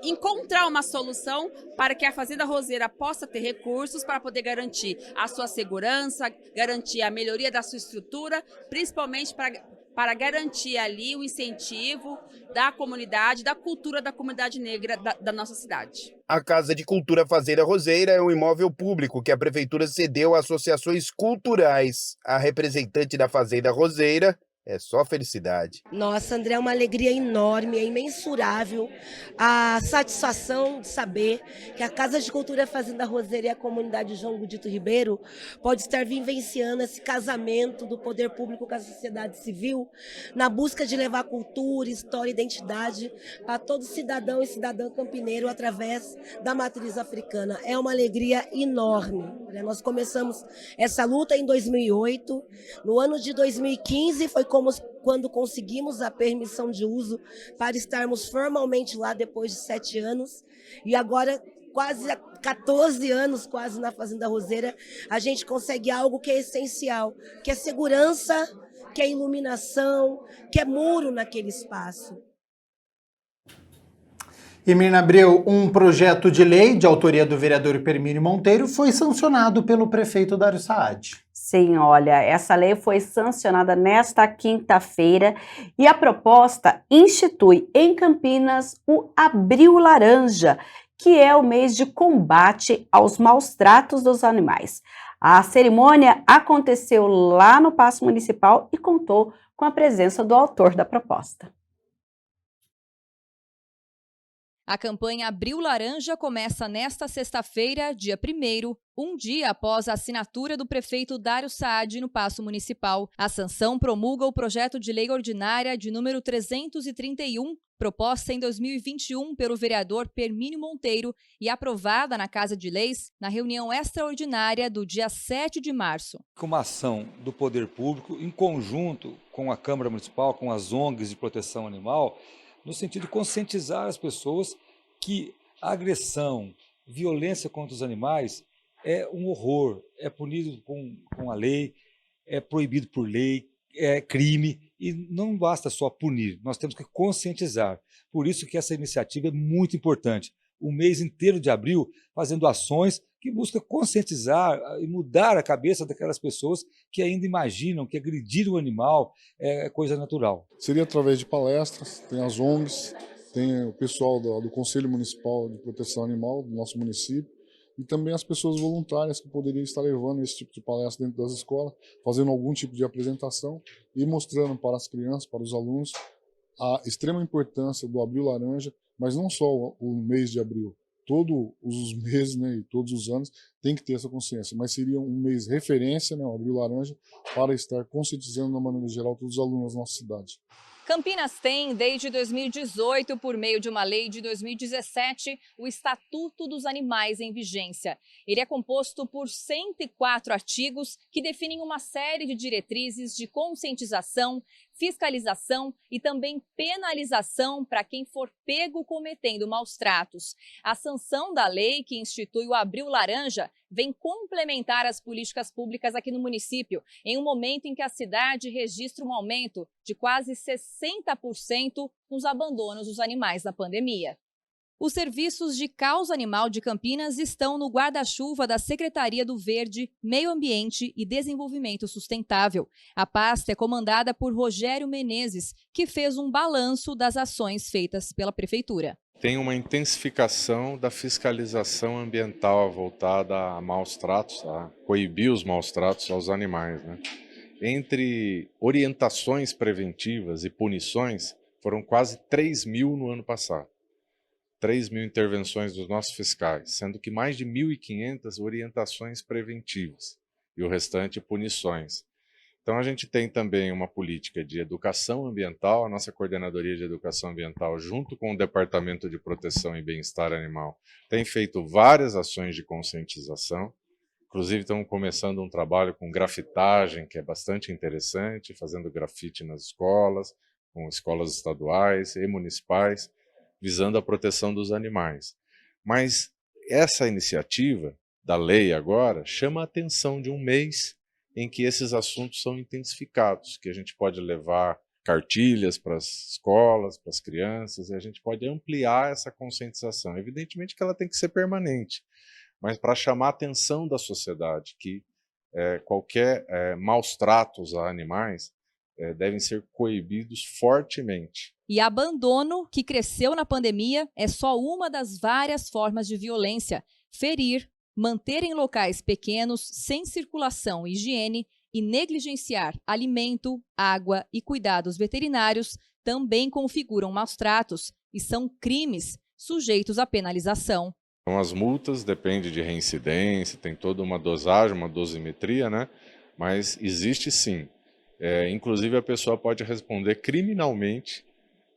[SPEAKER 12] encontrar uma solução para que a Fazenda Roseira possa ter recursos para poder garantir a sua segurança, garantir a melhoria da sua estrutura, principalmente para garantir ali o incentivo da comunidade, da cultura da comunidade negra da nossa cidade.
[SPEAKER 5] A Casa de Cultura Fazenda Roseira é um imóvel público que a Prefeitura cedeu a associações culturais. A representante da Fazenda Roseira é só felicidade.
[SPEAKER 13] Nossa, André, é uma alegria enorme, é imensurável a satisfação de saber que a Casa de Cultura Fazenda Roseira e a comunidade João Gudito Ribeiro pode estar vivenciando esse casamento do poder público com a sociedade civil na busca de levar cultura, história e identidade para todo cidadão e cidadã campineiro através da matriz africana. É uma alegria enorme. Nós começamos essa luta em 2008, no ano de 2015 foi quando conseguimos a permissão de uso para estarmos formalmente lá depois de 7 anos. E agora, quase há 14 anos quase na Fazenda Roseira, a gente consegue algo que é essencial, que é segurança, que é iluminação, que é muro naquele espaço.
[SPEAKER 1] E Mirna Abreu, um projeto de lei de autoria do vereador Permínio Monteiro foi sancionado pelo prefeito Dário Saad.
[SPEAKER 4] Sim, olha, essa lei foi sancionada nesta quinta-feira e a proposta institui em Campinas o Abril Laranja, que é o mês de combate aos maus tratos dos animais. A cerimônia aconteceu lá no Paço Municipal e contou com a presença do autor da proposta.
[SPEAKER 2] A campanha Abril Laranja começa nesta sexta-feira, dia 1º, um dia após a assinatura do prefeito Dário Saad no Paço Municipal. A sanção promulga o projeto de lei ordinária de número 331, proposta em 2021 pelo vereador Permínio Monteiro e aprovada na Casa de Leis na reunião extraordinária do dia 7 de março.
[SPEAKER 9] Uma ação do poder público em conjunto com a Câmara Municipal, com as ONGs de proteção animal, no sentido de conscientizar as pessoas que a agressão, violência contra os animais é um horror, é punido com a lei, é proibido por lei, é crime, e não basta só punir, nós temos que conscientizar. Por isso que essa iniciativa é muito importante. O mês inteiro de abril fazendo ações que buscam conscientizar e mudar a cabeça daquelas pessoas que ainda imaginam que agredir o animal é coisa natural.
[SPEAKER 14] Seria através de palestras, tem as ONGs, tem o pessoal do Conselho Municipal de Proteção Animal do nosso município e também as pessoas voluntárias que poderiam estar levando esse tipo de palestra dentro das escolas, fazendo algum tipo de apresentação e mostrando para as crianças, para os alunos, a extrema importância do Abril Laranja, mas não só o mês de abril, todos os meses, né, e todos os anos, tem que ter essa consciência. Mas seria um mês referência, né, o Abril Laranja, para estar conscientizando, de maneira geral, todos os alunos da nossa cidade.
[SPEAKER 2] Campinas tem, desde 2018, por meio de uma lei de 2017, o Estatuto dos Animais em vigência. Ele é composto por 104 artigos que definem uma série de diretrizes de conscientização, fiscalização e também penalização para quem for pego cometendo maus tratos. A sanção da lei que institui o Abril Laranja vem complementar as políticas públicas aqui no município, em um momento em que a cidade registra um aumento de quase 60% nos abandonos dos animais na pandemia. Os serviços de causa animal de Campinas estão no guarda-chuva da Secretaria do Verde, Meio Ambiente e Desenvolvimento Sustentável. A pasta é comandada por Rogério Menezes, que fez um balanço das ações feitas pela Prefeitura.
[SPEAKER 15] Tem uma intensificação da fiscalização ambiental voltada a maus tratos, a coibir os maus tratos aos animais, né? Entre orientações preventivas e punições, foram quase 3.000 no ano passado. 3.000 intervenções dos nossos fiscais, sendo que mais de 1.500 orientações preventivas e o restante punições. Então a gente tem também uma política de educação ambiental, a nossa Coordenadoria de Educação Ambiental, junto com o Departamento de Proteção e Bem-Estar Animal, tem feito várias ações de conscientização. Inclusive estamos começando um trabalho com grafitagem, que é bastante interessante, fazendo grafite nas escolas, com escolas estaduais e municipais, visando a proteção dos animais. Mas essa iniciativa da lei agora chama a atenção de um mês em que esses assuntos são intensificados, que a gente pode levar cartilhas para as escolas, para as crianças, e a gente pode ampliar essa conscientização. Evidentemente que ela tem que ser permanente, mas para chamar a atenção da sociedade que qualquer maus tratos a animais devem ser coibidos fortemente.
[SPEAKER 2] E abandono, que cresceu na pandemia, é só uma das várias formas de violência. Ferir, manter em locais pequenos, sem circulação e higiene, e negligenciar alimento, água e cuidados veterinários também configuram maus tratos e são crimes sujeitos à penalização.
[SPEAKER 15] Então, as multas dependem de reincidência, tem toda uma dosagem, uma dosimetria, né? Mas existe sim. Inclusive a pessoa pode responder criminalmente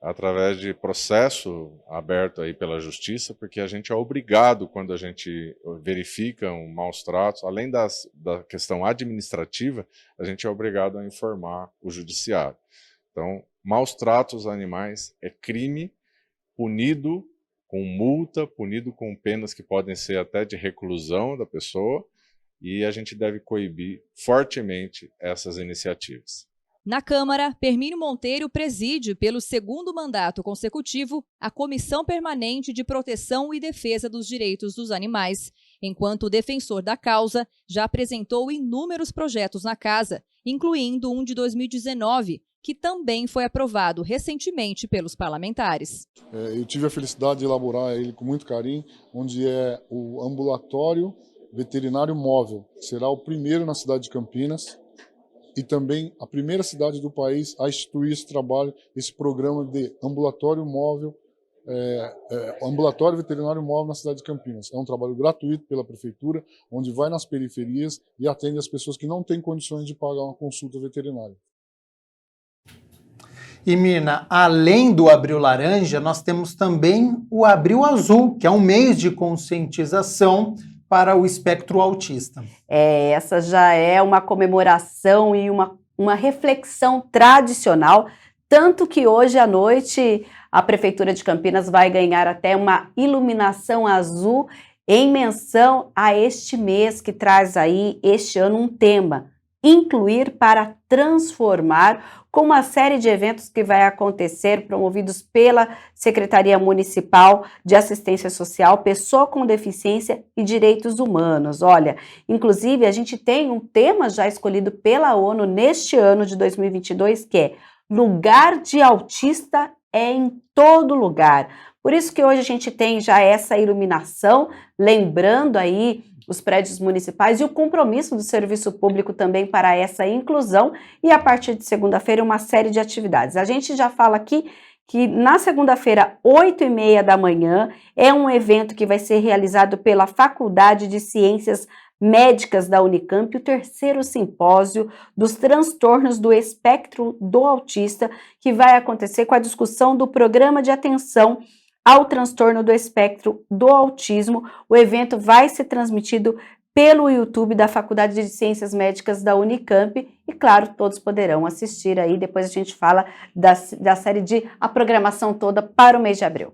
[SPEAKER 15] através de processo aberto aí pela justiça, porque a gente é obrigado, quando a gente verifica maus tratos, além da questão administrativa, a gente é obrigado a informar o judiciário. Então, maus tratos a animais é crime punido com multa, punido com penas que podem ser até de reclusão da pessoa, e a gente deve coibir fortemente essas iniciativas.
[SPEAKER 2] Na Câmara, Hermínio Monteiro preside, pelo segundo mandato consecutivo, a Comissão Permanente de Proteção e Defesa dos Direitos dos Animais, enquanto o defensor da causa já apresentou inúmeros projetos na casa, incluindo um de 2019, que também foi aprovado recentemente pelos parlamentares.
[SPEAKER 14] Eu tive a felicidade de elaborar ele com muito carinho, onde é o ambulatório veterinário móvel. Será o primeiro na cidade de Campinas e também a primeira cidade do país a instituir esse trabalho, esse programa de ambulatório móvel, ambulatório veterinário móvel na cidade de Campinas. É um trabalho gratuito pela prefeitura, onde vai nas periferias e atende as pessoas que não têm condições de pagar uma consulta veterinária.
[SPEAKER 1] E Mirna, além do Abril Laranja, nós temos também o Abril Azul, que é um mês de conscientização para o espectro autista.
[SPEAKER 4] Essa já é uma comemoração e uma reflexão tradicional, tanto que hoje à noite a Prefeitura de Campinas vai ganhar até uma iluminação azul em menção a este mês que traz aí, este ano, um tema: incluir para transformar, com uma série de eventos que vai acontecer, promovidos pela Secretaria Municipal de Assistência Social, Pessoa com Deficiência e Direitos Humanos. Olha, inclusive a gente tem um tema já escolhido pela ONU neste ano de 2022, que é lugar de autista é em todo lugar. Por isso que hoje a gente tem já essa iluminação, lembrando aí os prédios municipais e o compromisso do serviço público também para essa inclusão, e a partir de segunda-feira uma série de atividades. A gente já fala aqui que na segunda-feira, 8h30 da manhã, é um evento que vai ser realizado pela Faculdade de Ciências Médicas da Unicamp, o 3º simpósio dos transtornos do espectro do autista, que vai acontecer com a discussão do programa de atenção ao transtorno do espectro do autismo. O evento vai ser transmitido pelo YouTube da Faculdade de Ciências Médicas da Unicamp e, claro, todos poderão assistir aí. Depois a gente fala da série de a programação toda para o mês de abril.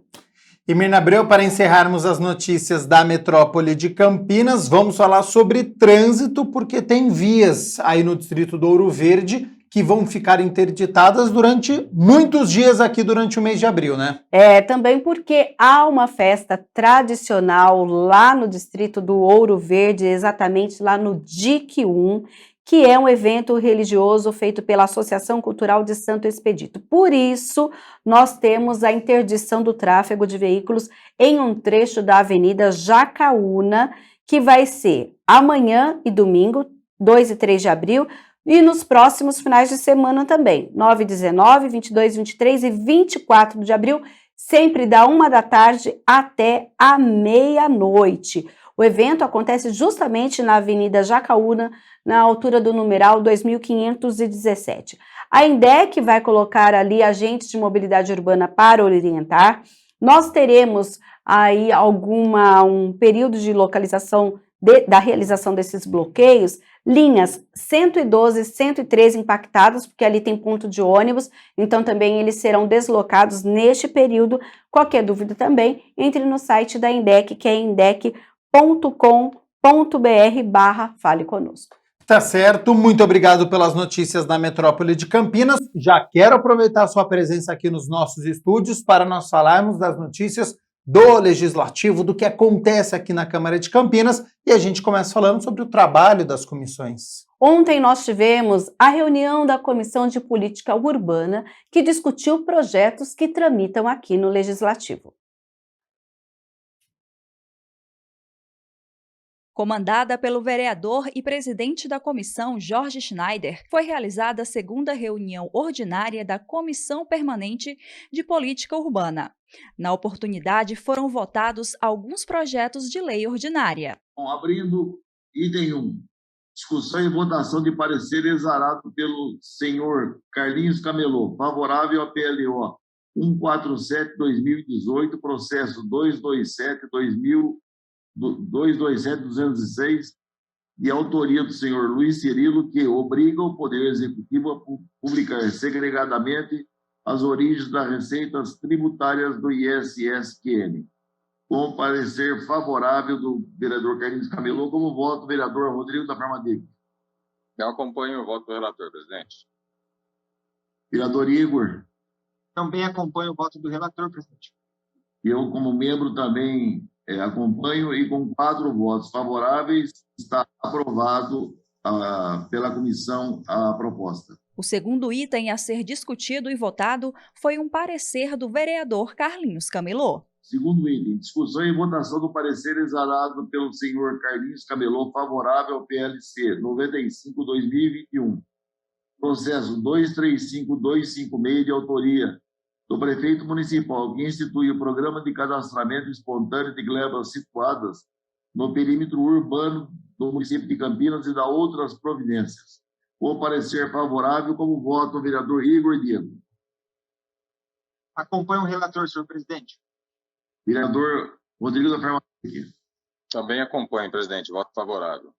[SPEAKER 1] E Mirna Abreu, para encerrarmos as notícias da metrópole de Campinas, vamos falar sobre trânsito, porque tem vias aí no distrito do Ouro Verde que vão ficar interditadas durante muitos dias aqui durante o mês de abril, né?
[SPEAKER 4] Também porque há uma festa tradicional lá no distrito do Ouro Verde, exatamente lá no DIC 1, que é um evento religioso feito pela Associação Cultural de Santo Expedito. Por isso, nós temos a interdição do tráfego de veículos em um trecho da Avenida Jacaúna, que vai ser amanhã e domingo, 2 e 3 de abril, e nos próximos finais de semana também, 9 e 19, 22, 23 e 24 de abril, sempre da 1 da tarde até a meia-noite. O evento acontece justamente na Avenida Jacaúna, na altura do numeral 2517. A INDEC vai colocar ali agentes de mobilidade urbana para orientar. Nós teremos aí um período de localização da realização desses bloqueios, linhas 112 e 113 impactadas, porque ali tem ponto de ônibus, então também eles serão deslocados neste período. Qualquer dúvida também, entre no site da INDEC, que é indec.com.br/fale conosco.
[SPEAKER 1] Tá certo, muito obrigado pelas notícias da metrópole de Campinas. Já quero aproveitar a sua presença aqui nos nossos estúdios para nós falarmos das notícias do Legislativo, do que acontece aqui na Câmara de Campinas, e a gente começa falando sobre o trabalho das comissões.
[SPEAKER 4] Ontem nós tivemos a reunião da Comissão de Política Urbana, que discutiu projetos que tramitam aqui no Legislativo.
[SPEAKER 2] Comandada pelo vereador e presidente da comissão, Jorge Schneider, foi realizada a segunda reunião ordinária da Comissão Permanente de Política Urbana. Na oportunidade, foram votados alguns projetos de lei ordinária.
[SPEAKER 16] Bom, abrindo item 1, discussão e votação de parecer exarado pelo senhor Carlinhos Camelô, favorável à PLO 147/2018, processo 227/206, de autoria do senhor Luiz Cirilo, que obriga o Poder Executivo a publicar segregadamente as origens das receitas tributárias do ISS-QN. Com parecer favorável do vereador Carlinhos Camelô, como voto do vereador Rodrigo da Farmadic.
[SPEAKER 17] Eu acompanho o voto do relator, presidente.
[SPEAKER 16] Vereador Igor.
[SPEAKER 18] Também acompanho o voto do relator, presidente.
[SPEAKER 16] Eu, como membro, também acompanho, e com 4 votos favoráveis, está aprovado pela comissão a proposta.
[SPEAKER 2] O segundo item a ser discutido e votado foi um parecer do vereador Carlinhos Camelô.
[SPEAKER 16] Segundo item, discussão e votação do parecer exarado pelo senhor Carlinhos Camelô, favorável ao PLC 95/2021, processo 235256, de autoria do prefeito municipal, que institui o programa de cadastramento espontâneo de glebas situadas no perímetro urbano do município de Campinas e da outras providências. O parecer favorável, como voto o vereador Igor Diego.
[SPEAKER 18] Acompanho o relator, senhor presidente.
[SPEAKER 16] Vereador Rodrigo da Farmadic.
[SPEAKER 17] Também acompanho, presidente. Voto favorável.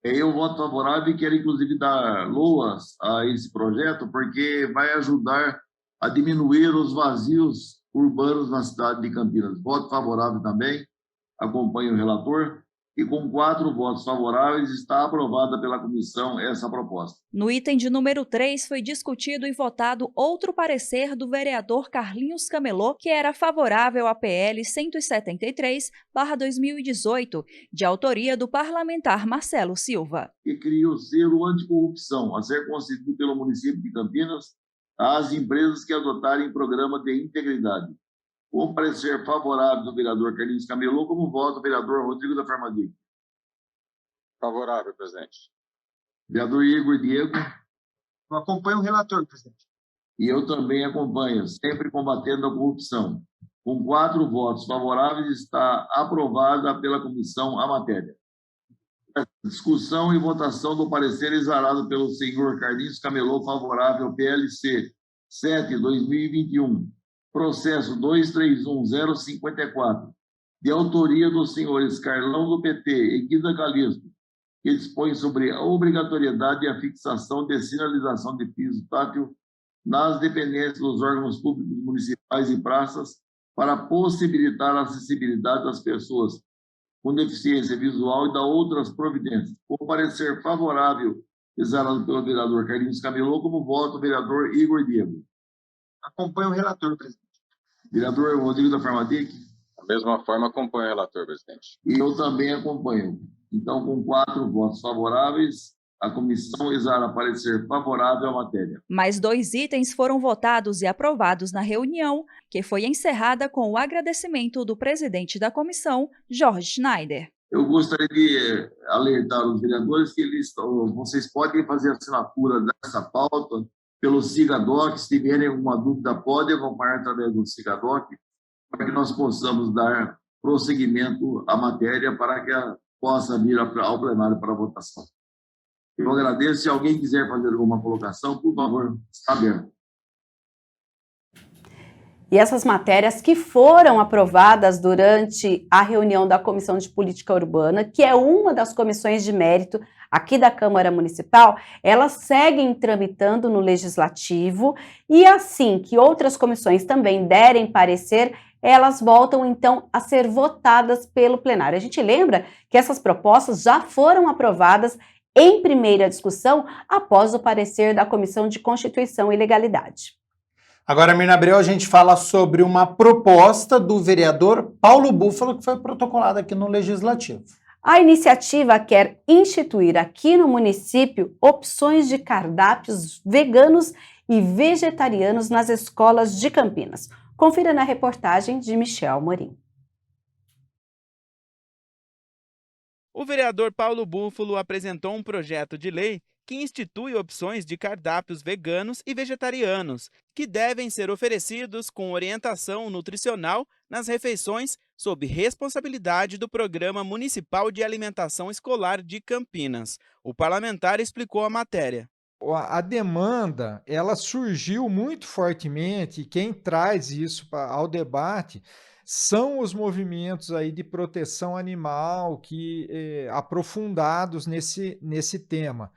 [SPEAKER 16] Eu voto favorável e quero, inclusive, dar loas a esse projeto, porque vai ajudar a diminuir os vazios urbanos na cidade de Campinas. Voto favorável também. Acompanho o relator. E com 4 votos favoráveis, está aprovada pela comissão essa proposta.
[SPEAKER 2] No item de número 3, foi discutido e votado outro parecer do vereador Carlinhos Camelô, que era favorável à PL 173/2018, de autoria do parlamentar Marcelo Silva.
[SPEAKER 16] Que cria o selo anticorrupção, a ser concedido pelo município de Campinas às empresas que adotarem programa de integridade. Com parecer favorável do vereador Carlinhos Camelô, como voto o vereador Rodrigo da Farmadic.
[SPEAKER 17] Favorável, presidente.
[SPEAKER 16] Vereador Igor Diego.
[SPEAKER 18] Eu acompanho o relator, presidente.
[SPEAKER 16] E eu também acompanho, sempre combatendo a corrupção. Com 4 votos favoráveis, está aprovada pela comissão a matéria. Discussão e votação do parecer exarado pelo senhor Carlinhos Camelô, favorável PLC 7/2021, processo 231054, de autoria dos senhores Carlão do PT e Guida Calisto, que dispõe sobre a obrigatoriedade e a fixação de sinalização de piso tátil nas dependências dos órgãos públicos municipais e praças para possibilitar a acessibilidade das pessoas com deficiência visual e da outras providências. Com parecer favorável, exarado pelo vereador Carlinhos Camelô, como voto o vereador Igor Diego.
[SPEAKER 18] Acompanho o relator, presidente.
[SPEAKER 16] Vereador Rodrigo da Farmadic.
[SPEAKER 17] Da mesma forma, acompanho o relator, presidente.
[SPEAKER 16] E eu também acompanho. Então, com 4 votos favoráveis, a comissão exara parecer favorável à matéria.
[SPEAKER 19] Mais 2 itens foram votados e aprovados na reunião, que foi encerrada com o agradecimento do presidente da comissão, Jorge Schneider.
[SPEAKER 16] Eu gostaria de alertar os vereadores que vocês podem fazer a assinatura dessa pauta pelo SIGADOC. Se tiverem alguma dúvida, podem acompanhar através do SIGADOC, para que nós possamos dar prosseguimento à matéria para que possa vir ao plenário para votação. Eu agradeço. Se alguém quiser fazer alguma colocação, por favor, está aberto.
[SPEAKER 4] E essas matérias que foram aprovadas durante a reunião da Comissão de Política Urbana, que é uma das comissões de mérito aqui da Câmara Municipal, elas seguem tramitando no Legislativo e assim que outras comissões também derem parecer, elas voltam então a ser votadas pelo plenário. A gente lembra que essas propostas já foram aprovadas em primeira discussão após o parecer da Comissão de Constituição e Legalidade.
[SPEAKER 1] Agora, Mirna Abreu, a gente fala sobre uma proposta do vereador Paulo Búfalo, que foi protocolada aqui no Legislativo.
[SPEAKER 4] A iniciativa quer instituir aqui no município opções de cardápios veganos e vegetarianos nas escolas de Campinas. Confira na reportagem de Michel Morim.
[SPEAKER 6] O vereador Paulo Búfalo apresentou um projeto de lei que institui opções de cardápios veganos e vegetarianos, que devem ser oferecidos com orientação nutricional nas refeições sob responsabilidade do Programa Municipal de Alimentação Escolar de Campinas. O parlamentar explicou a matéria.
[SPEAKER 20] A demanda, ela surgiu muito fortemente, e quem traz isso ao debate são os movimentos aí de proteção animal aprofundados nesse tema.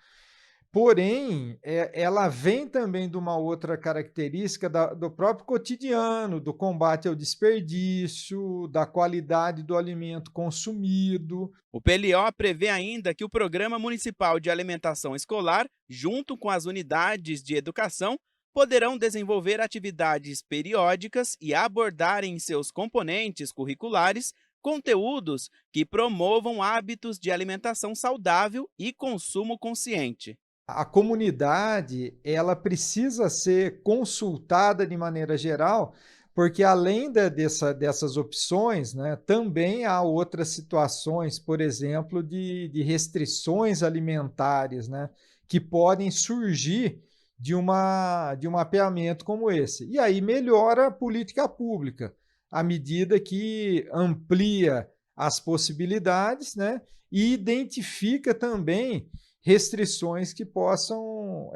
[SPEAKER 20] Porém, ela vem também de uma outra característica do próprio cotidiano, do combate ao desperdício, da qualidade do alimento consumido.
[SPEAKER 6] O PLO prevê ainda que o Programa Municipal de Alimentação Escolar, junto com as unidades de educação, poderão desenvolver atividades periódicas e abordar em seus componentes curriculares conteúdos que promovam hábitos de alimentação saudável e consumo consciente.
[SPEAKER 20] A comunidade, ela precisa ser consultada de maneira geral, porque além dessas opções, né, também há outras situações, por exemplo, de restrições alimentares, né, que podem surgir de um mapeamento como esse. E aí melhora a política pública, à medida que amplia as possibilidades, né, e identifica também restrições que possam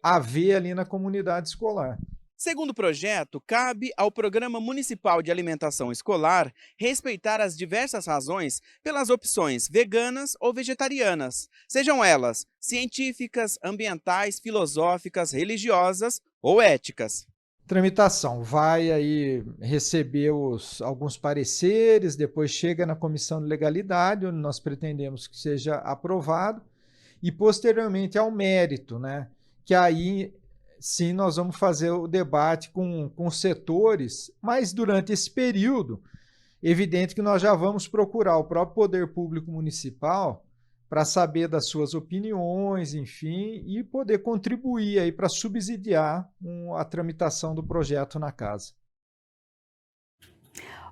[SPEAKER 20] haver ali na comunidade escolar.
[SPEAKER 6] Segundo o projeto, cabe ao Programa Municipal de Alimentação Escolar respeitar as diversas razões pelas opções veganas ou vegetarianas, sejam elas científicas, ambientais, filosóficas, religiosas ou éticas.
[SPEAKER 20] Tramitação, vai aí receber alguns pareceres, depois chega na Comissão de Legalidade, onde nós pretendemos que seja aprovado, e posteriormente ao mérito, né? Que aí sim nós vamos fazer o debate com setores, mas durante esse período, evidente que nós já vamos procurar o próprio Poder Público Municipal para saber das suas opiniões, enfim, e poder contribuir aí para subsidiar a tramitação do projeto na casa.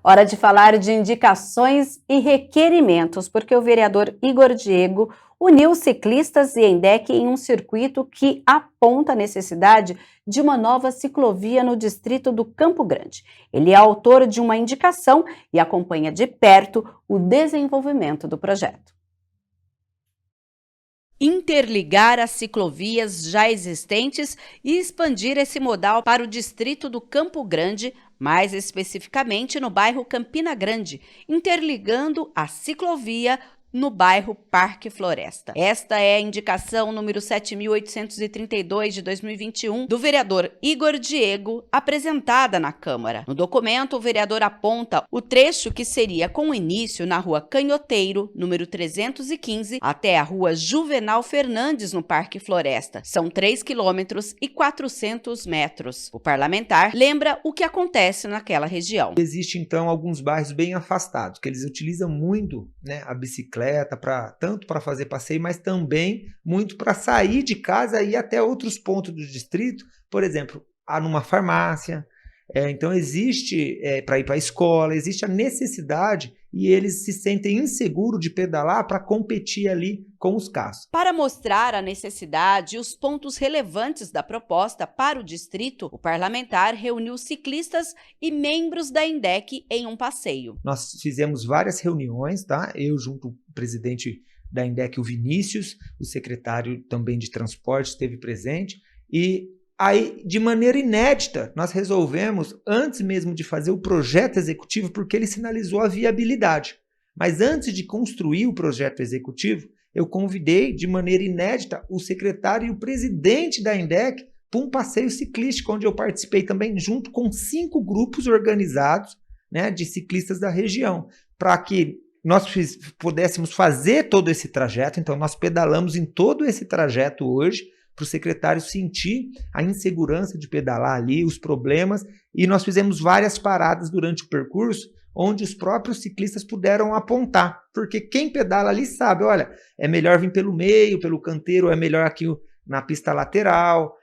[SPEAKER 4] Hora de falar de indicações e requerimentos, porque o vereador Igor Diego, uniu ciclistas e ENDEC em um circuito que aponta a necessidade de uma nova ciclovia no distrito do Campo Grande. Ele é autor de uma indicação e acompanha de perto o desenvolvimento do projeto. Interligar as ciclovias já existentes e expandir esse modal para o distrito do Campo Grande, mais especificamente no bairro Campina Grande, interligando a ciclovia no bairro Parque Floresta. Esta é a indicação número 7.832 de 2021 do vereador Igor Diego, apresentada na Câmara. No documento, o vereador aponta o trecho que seria com início na Rua Canhoteiro, número 315, até a Rua Juvenal Fernandes, no Parque Floresta. São 3 quilômetros e 400 metros. O parlamentar lembra o que acontece naquela região.
[SPEAKER 21] Existe, então, alguns bairros bem afastados, que eles utilizam muito, né, a bicicleta, tanto para fazer passeio, mas também muito para sair de casa e ir até outros pontos do distrito, por exemplo, numa farmácia. Então existe, para ir para a escola, existe a necessidade e eles se sentem inseguros de pedalar para competir ali com os carros.
[SPEAKER 4] Para mostrar a necessidade e os pontos relevantes da proposta para o distrito, o parlamentar reuniu ciclistas e membros da ENDEC em um passeio.
[SPEAKER 21] Nós fizemos várias reuniões, tá? Eu junto com o presidente da ENDEC, o Vinícius, o secretário também de transporte esteve presente e aí, de maneira inédita, nós resolvemos, antes mesmo de fazer o projeto executivo, porque ele sinalizou a viabilidade. Mas antes de construir o projeto executivo, eu convidei, de maneira inédita, o secretário e o presidente da ENDEC para um passeio ciclístico, onde eu participei também, junto com 5 grupos organizados, né, de ciclistas da região, para que nós pudéssemos fazer todo esse trajeto. Então, nós pedalamos em todo esse trajeto hoje, para o secretário sentir a insegurança de pedalar ali, os problemas, e nós fizemos várias paradas durante o percurso, onde os próprios ciclistas puderam apontar, porque quem pedala ali sabe, olha, é melhor vir pelo meio, pelo canteiro, é melhor aqui na pista lateral.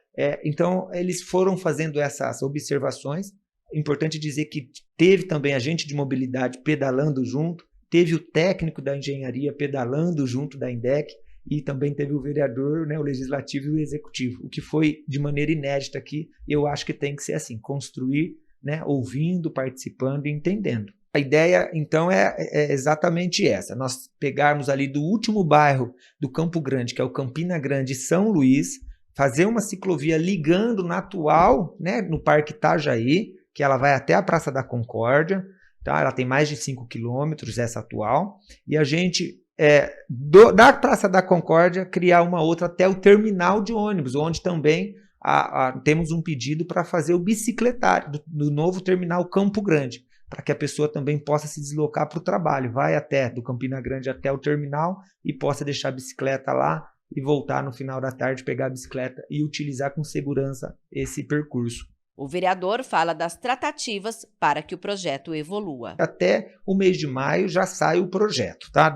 [SPEAKER 21] Então, eles foram fazendo essas observações. Importante dizer que teve também agente de mobilidade pedalando junto, teve o técnico da engenharia pedalando junto da ENDEC, e também teve o vereador, né, o legislativo e o executivo, o que foi de maneira inédita aqui. Eu acho que tem que ser assim, construir, né, ouvindo, participando e entendendo. A ideia, então, é exatamente essa, nós pegarmos ali do último bairro do Campo Grande, que é o Campina Grande e São Luís, fazer uma ciclovia ligando na atual, né, no Parque Itajaí, que ela vai até a Praça da Concórdia, tá? Ela tem mais de 5 quilômetros, essa atual, e a gente da Praça da Concórdia criar uma outra até o terminal de ônibus, onde também temos um pedido para fazer o bicicletário do novo terminal Campo Grande, para que a pessoa também possa se deslocar para o trabalho, vai até do Campina Grande até o terminal e possa deixar a bicicleta lá e voltar no final da tarde, pegar a bicicleta e utilizar com segurança esse percurso.
[SPEAKER 4] O vereador fala das tratativas para que o projeto evolua.
[SPEAKER 21] Até o mês de maio já sai o projeto, tá?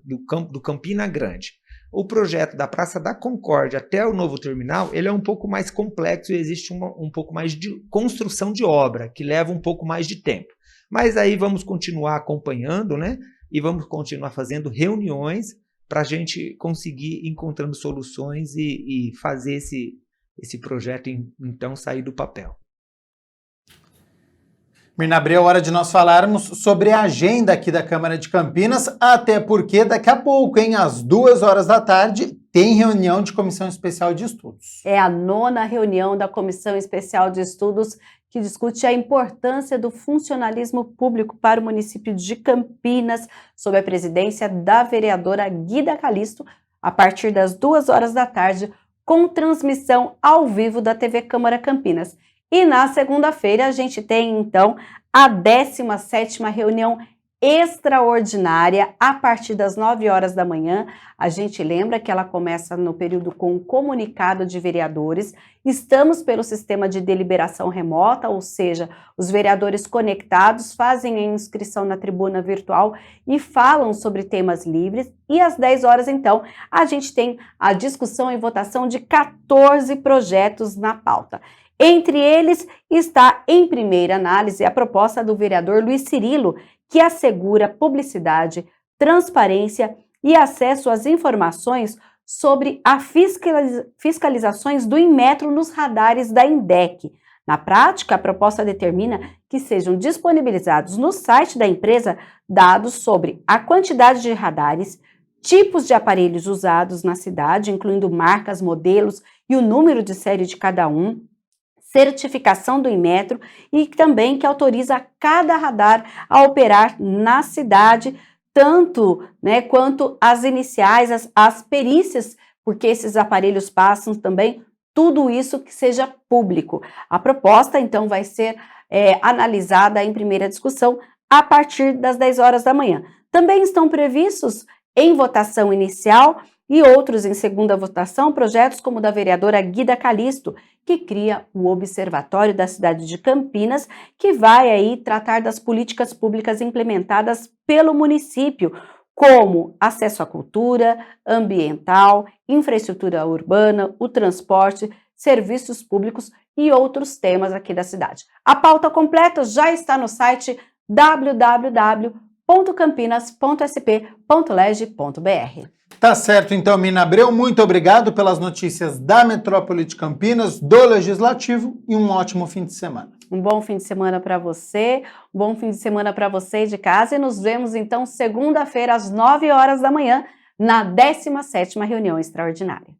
[SPEAKER 21] do Campina Grande. O projeto da Praça da Concórdia até o novo terminal, ele é um pouco mais complexo e existe um pouco mais de construção de obra, que leva um pouco mais de tempo. Mas aí vamos continuar acompanhando, né? E vamos continuar fazendo reuniões para a gente conseguir encontrando soluções e fazer esse projeto, então, sair do papel.
[SPEAKER 1] Mirna Abreu, hora de nós falarmos sobre a agenda aqui da Câmara de Campinas, até porque daqui a pouco, às 14h, tem reunião de Comissão Especial de Estudos.
[SPEAKER 4] É a 9ª reunião da Comissão Especial de Estudos que discute a importância do funcionalismo público para o município de Campinas, sob a presidência da vereadora Guida Calisto, a partir das 14h, com transmissão ao vivo da TV Câmara Campinas. E na segunda-feira a gente tem, então, a 17ª reunião extraordinária a partir das 9h da manhã. A gente lembra que ela começa no período com o comunicado de vereadores. Estamos pelo sistema de deliberação remota, ou seja, os vereadores conectados fazem a inscrição na tribuna virtual e falam sobre temas livres. E às 10h, então, a gente tem a discussão e votação de 14 projetos na pauta. Entre eles está, em primeira análise, a proposta do vereador Luiz Cirilo, que assegura publicidade, transparência e acesso às informações sobre as fiscalizações do Inmetro nos radares da INDEC. Na prática, a proposta determina que sejam disponibilizados no site da empresa dados sobre a quantidade de radares, tipos de aparelhos usados na cidade, incluindo marcas, modelos e o número de série de cada um, certificação do Inmetro e também que autoriza cada radar a operar na cidade, tanto quanto as iniciais, as perícias, porque esses aparelhos passam também, tudo isso que seja público. A proposta, então, vai ser analisada em primeira discussão a partir das 10 horas da manhã. Também estão previstos em votação inicial e outros em segunda votação, projetos como o da vereadora Guida Calisto, que cria o Observatório da cidade de Campinas, que vai aí tratar das políticas públicas implementadas pelo município, como acesso à cultura, ambiental, infraestrutura urbana, o transporte, serviços públicos e outros temas aqui da cidade. A pauta completa já está no site www.campinas.sp.leg.br.
[SPEAKER 1] Tá certo, então, Mina Abreu, muito obrigado pelas notícias da Metrópole de Campinas, do Legislativo e um ótimo fim de semana.
[SPEAKER 4] Um bom fim de semana para você, um bom fim de semana para você de casa e nos vemos então segunda-feira às 9 horas da manhã na 17ª reunião extraordinária.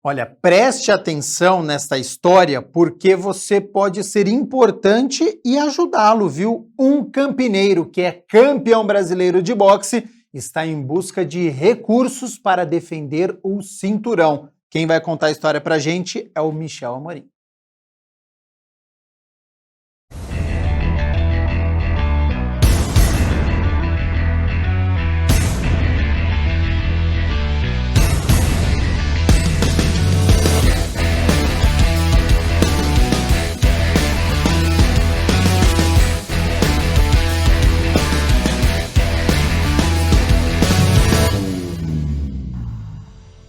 [SPEAKER 1] Olha, preste atenção nesta história porque você pode ser importante e ajudá-lo, viu? Um campineiro que é campeão brasileiro de boxe está em busca de recursos para defender o cinturão. Quem vai contar a história pra gente é o Michel Amorim.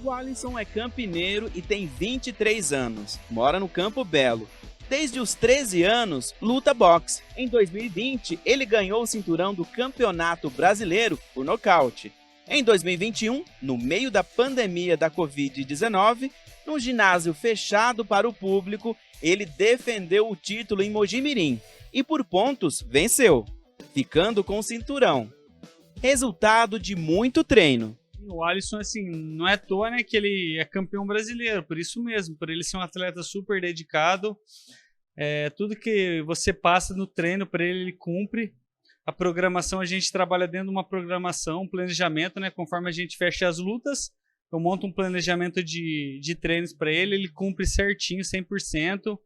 [SPEAKER 6] O Alisson é campineiro e tem 23 anos. Mora no Campo Belo. Desde os 13 anos, luta boxe. Em 2020, ele ganhou o cinturão do Campeonato Brasileiro por nocaute. Em 2021, no meio da pandemia da Covid-19, num ginásio fechado para o público, ele defendeu o título em Mojimirim e, por pontos, venceu, ficando com o cinturão. Resultado de muito treino.
[SPEAKER 3] O Alisson, assim, não é à toa, né, que ele é campeão brasileiro, por isso mesmo, por ele ser um atleta super dedicado. Tudo que você passa no treino para ele cumpre. A programação, a gente trabalha dentro de uma programação, um planejamento, né, conforme a gente fecha as lutas, eu monto um planejamento de treinos para ele, ele cumpre certinho, 100%.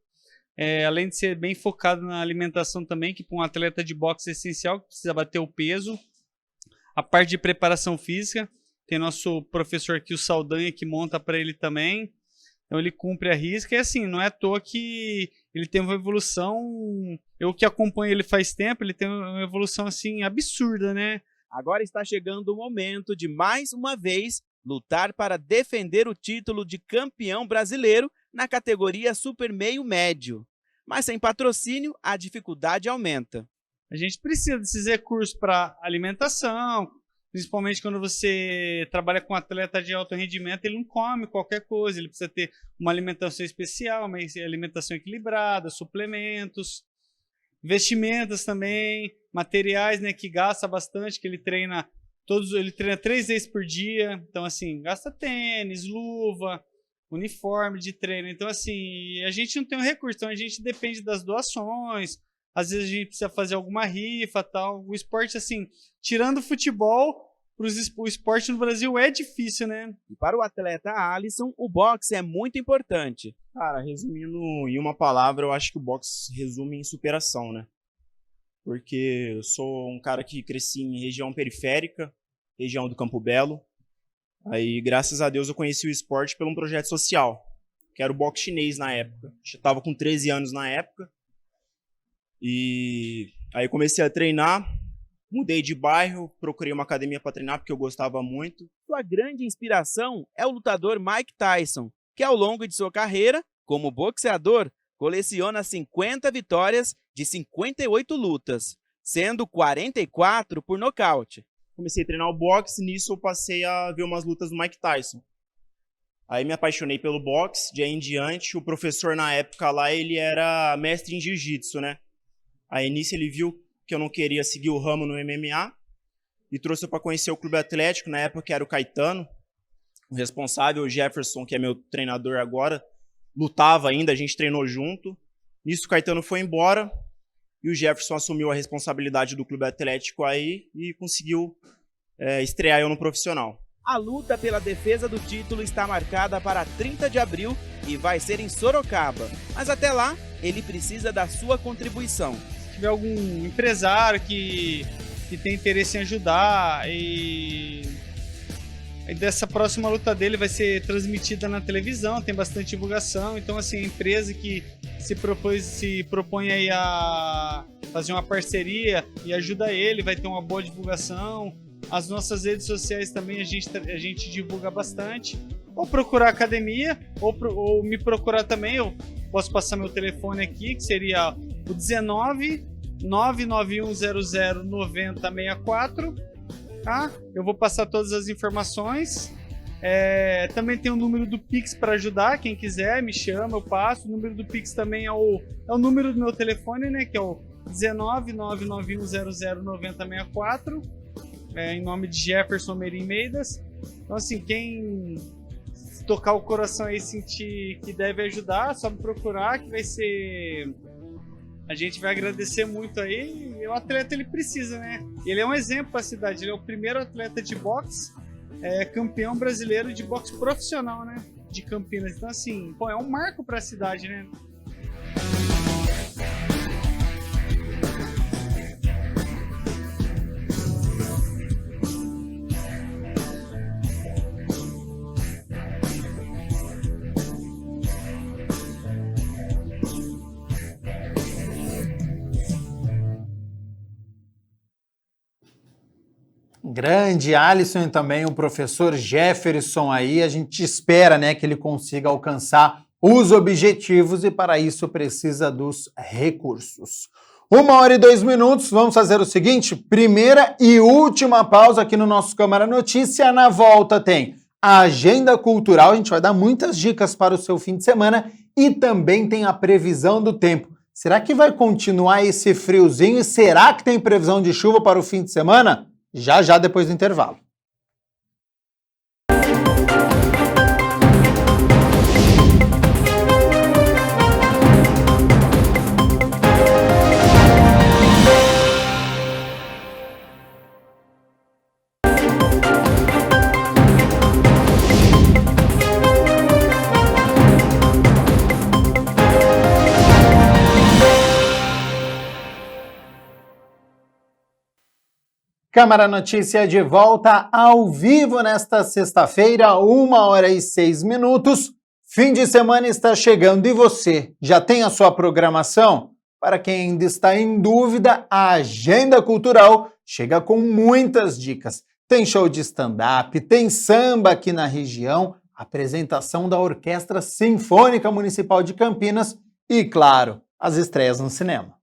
[SPEAKER 3] Além de ser bem focado na alimentação também, que para um atleta de boxe é essencial, que precisa bater o peso. A parte de preparação física, tem nosso professor aqui, o Saldanha, que monta para ele também. Então ele cumpre a risca. E assim, não é à toa que ele tem uma evolução... Eu que acompanho ele faz tempo, ele tem uma evolução assim absurda, né?
[SPEAKER 6] Agora está chegando o momento de, mais uma vez, lutar para defender o título de campeão brasileiro na categoria super meio médio. Mas sem patrocínio, a dificuldade aumenta.
[SPEAKER 3] A gente precisa desses recursos para alimentação, principalmente quando você trabalha com um atleta de alto rendimento, ele não come qualquer coisa, ele precisa ter uma alimentação especial, uma alimentação equilibrada, suplementos, vestimentas também, materiais, né, que gasta bastante, que ele treina 3 vezes por dia, então assim, gasta tênis, luva, uniforme de treino, então assim, a gente não tem um recurso, então a gente depende das doações. Às vezes a gente precisa fazer alguma rifa, tal. O esporte, assim, tirando o futebol, o esporte no Brasil é difícil, né?
[SPEAKER 6] E para o atleta Alisson, o boxe é muito importante.
[SPEAKER 22] Cara, resumindo em uma palavra, eu acho que o boxe resume em superação, né? Porque eu sou um cara que cresci em região periférica, região do Campo Belo. Aí, graças a Deus, eu conheci o esporte por um projeto social, que era o boxe chinês na época. Eu estava com 13 anos na época. E aí comecei a treinar, mudei de bairro, procurei uma academia para treinar porque eu gostava muito.
[SPEAKER 6] Sua grande inspiração é o lutador Mike Tyson, que ao longo de sua carreira como boxeador, coleciona 50 vitórias de 58 lutas, sendo 44 por nocaute.
[SPEAKER 22] Comecei a treinar o boxe, nisso eu passei a ver umas lutas do Mike Tyson. Aí me apaixonei pelo boxe, de aí em diante, o professor na época lá, ele era mestre em jiu-jitsu, né? Aí nisso ele viu que eu não queria seguir o ramo no MMA e trouxe eu para conhecer o Clube Atlético, na época era o Caetano, o responsável, o Jefferson, que é meu treinador agora, lutava ainda, a gente treinou junto. Nisso o Caetano foi embora e o Jefferson assumiu a responsabilidade do Clube Atlético aí e conseguiu estrear eu no profissional.
[SPEAKER 6] A luta pela defesa do título está marcada para 30 de abril e vai ser em Sorocaba. Mas até lá, ele precisa da sua contribuição.
[SPEAKER 3] Se tiver algum empresário que tem interesse em ajudar e dessa próxima luta dele vai ser transmitida na televisão, tem bastante divulgação, então assim, a empresa que se propõe aí a fazer uma parceria e ajuda ele, vai ter uma boa divulgação. As nossas redes sociais também a gente divulga bastante. Ou procurar a academia, ou me procurar também. Eu posso passar meu telefone aqui, que seria o 19 99100 9064. Tá? Eu vou passar todas as informações. Também tem o número do Pix para ajudar. Quem quiser, me chama, eu passo. O número do Pix também é o número do meu telefone, né? Que é o 19 99100 9064. Em nome de Jefferson Merim Meidas. Então, assim, quem tocar o coração aí e sentir que deve ajudar, só me procurar, que vai ser... A gente vai agradecer muito aí. E o atleta, ele precisa, né? Ele é um exemplo para a cidade. Ele é o primeiro atleta de boxe, campeão brasileiro de boxe profissional, né? De Campinas. Então, assim, é um marco para a cidade, né?
[SPEAKER 1] Grande Alisson e também o professor Jefferson aí, a gente espera, né, que ele consiga alcançar os objetivos e para isso precisa dos recursos. 1h02, vamos fazer o seguinte, primeira e última pausa aqui no nosso Câmara Notícia, na volta tem a agenda cultural, a gente vai dar muitas dicas para o seu fim de semana e também tem a previsão do tempo. Será que vai continuar esse friozinho e será que tem previsão de chuva para o fim de semana? Já depois do intervalo. Câmara Notícia de volta ao vivo nesta sexta-feira, 1h06. Fim de semana está chegando e você já tem a sua programação? Para quem ainda está em dúvida, a Agenda Cultural chega com muitas dicas. Tem show de stand-up, tem samba aqui na região, apresentação da Orquestra Sinfônica Municipal de Campinas e, claro, as estreias no cinema.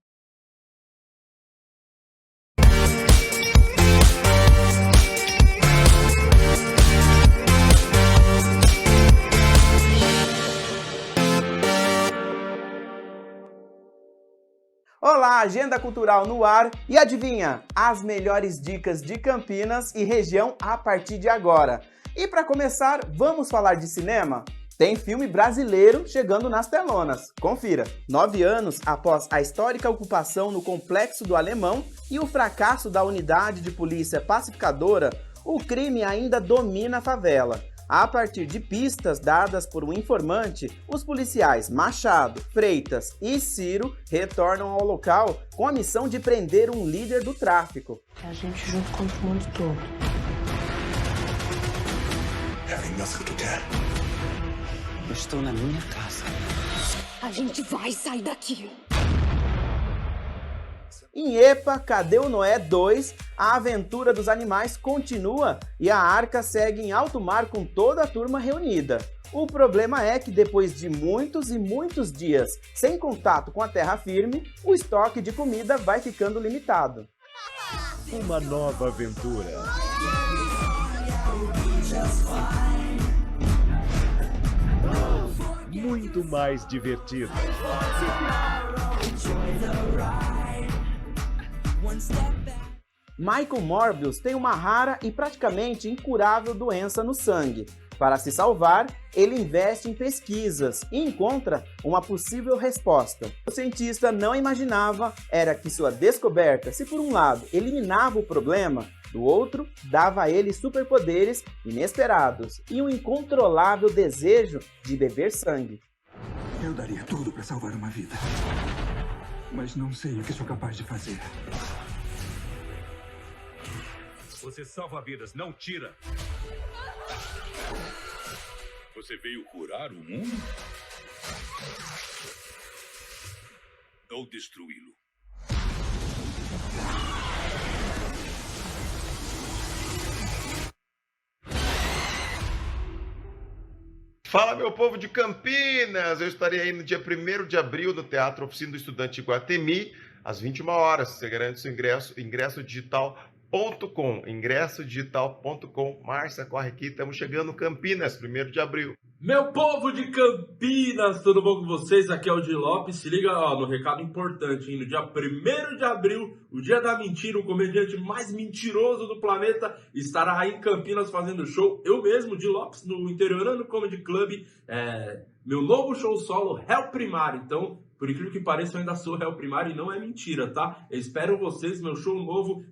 [SPEAKER 6] Olá, Agenda Cultural no ar e adivinha, as melhores dicas de Campinas e região a partir de agora. E para começar, vamos falar de cinema? Tem filme brasileiro chegando nas telonas, confira. 9 anos após a histórica ocupação no Complexo do Alemão e o fracasso da unidade de polícia pacificadora, o crime ainda domina a favela. A partir de pistas dadas por um informante, os policiais Machado, Freitas e Ciro retornam ao local com a missão de prender um líder do tráfico.
[SPEAKER 7] É a gente junto contra o mundo todo.
[SPEAKER 8] É a vingança que tu quer?
[SPEAKER 7] Eu estou na minha casa. A gente vai sair daqui.
[SPEAKER 6] Em Epa, Cadê o Noé 2, a aventura dos animais continua e a arca segue em alto mar com toda a turma reunida. O problema é que depois de muitos e muitos dias sem contato com a terra firme, o estoque de comida vai ficando limitado.
[SPEAKER 10] Uma nova aventura. Muito mais divertida.
[SPEAKER 6] Michael Morbius tem uma rara e praticamente incurável doença no sangue. Para se salvar, ele investe em pesquisas e encontra uma possível resposta. O cientista não imaginava era que sua descoberta, se por um lado eliminava o problema, do outro dava a ele superpoderes inesperados e um incontrolável desejo de beber sangue.
[SPEAKER 8] Eu daria tudo para salvar uma vida, mas não sei o que sou capaz de fazer.
[SPEAKER 11] Você salva vidas, não tira. Você veio curar o mundo? Ou destruí-lo?
[SPEAKER 23] Fala, meu povo de Campinas! Eu estarei aí no dia 1º de abril no Teatro Oficina do Estudante Iguatemi, às 21 horas. Você garante seu ingresso digital.com, ingressodigital.com. Márcia, corre aqui, estamos chegando Campinas, 1º de abril.
[SPEAKER 24] Meu povo de Campinas, tudo bom com vocês? Aqui é o Di Lopes. Se liga no recado importante, hein? No dia 1º de abril, o dia da mentira, o comediante mais mentiroso do planeta estará aí em Campinas fazendo show. Eu mesmo, Di Lopes, no Interiorano Comedy Club, meu novo show solo, Réu Primário. Então, por incrível que pareça, eu ainda sou réu primário e não é mentira, tá? Eu espero vocês, meu show novo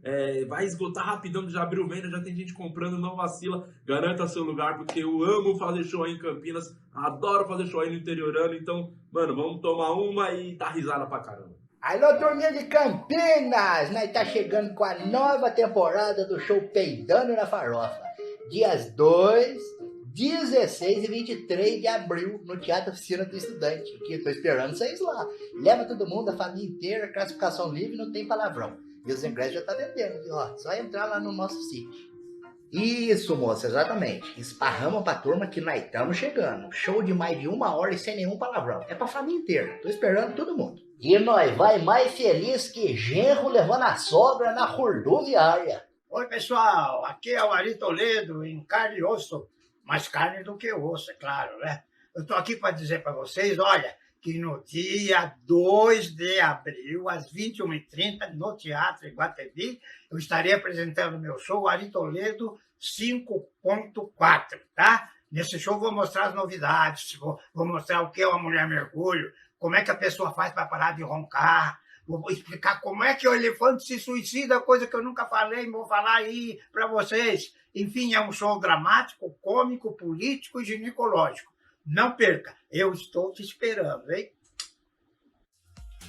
[SPEAKER 24] vai esgotar rapidão, já abriu venda, já tem gente comprando, não vacila, garanta seu lugar, porque eu amo fazer show aí em Campinas, adoro fazer show aí no Interiorano, então, mano, vamos tomar uma e dar risada pra caramba.
[SPEAKER 25] Alô, turminha de Campinas! Nós tá chegando com a nova temporada do show Peidando na Farofa. Dias 2... 16 e 23 de abril, no Teatro Oficina do Estudante. Aqui eu tô esperando vocês lá. Leva todo mundo, a família inteira, classificação livre, não tem palavrão. E os ingressos já tá vendendo, viu? Ó, só entrar lá no nosso sítio. Isso, moça, exatamente. Esparrama pra turma que nós estamos chegando. Show de mais de 1 hora e sem nenhum palavrão. É pra família inteira. Tô esperando todo mundo. E nós vai mais feliz que genro levando a sogra na rodoviária.
[SPEAKER 26] Oi, pessoal. Aqui é o Ari Toledo, em carne e osso. Mais carne do que osso, é claro, né? Eu tô aqui para dizer para vocês, olha, que no dia 2 de abril, às 21h30, no Teatro Iguatemi, eu estarei apresentando meu show Ari Toledo 5.4, tá? Nesse show vou mostrar as novidades, vou mostrar o que é uma mulher mergulho, como é que a pessoa faz para parar de roncar, vou explicar como é que o elefante se suicida, coisa que eu nunca falei, vou falar aí para vocês. Enfim, é um show dramático, cômico, político e ginecológico. Não perca, eu estou te esperando, hein?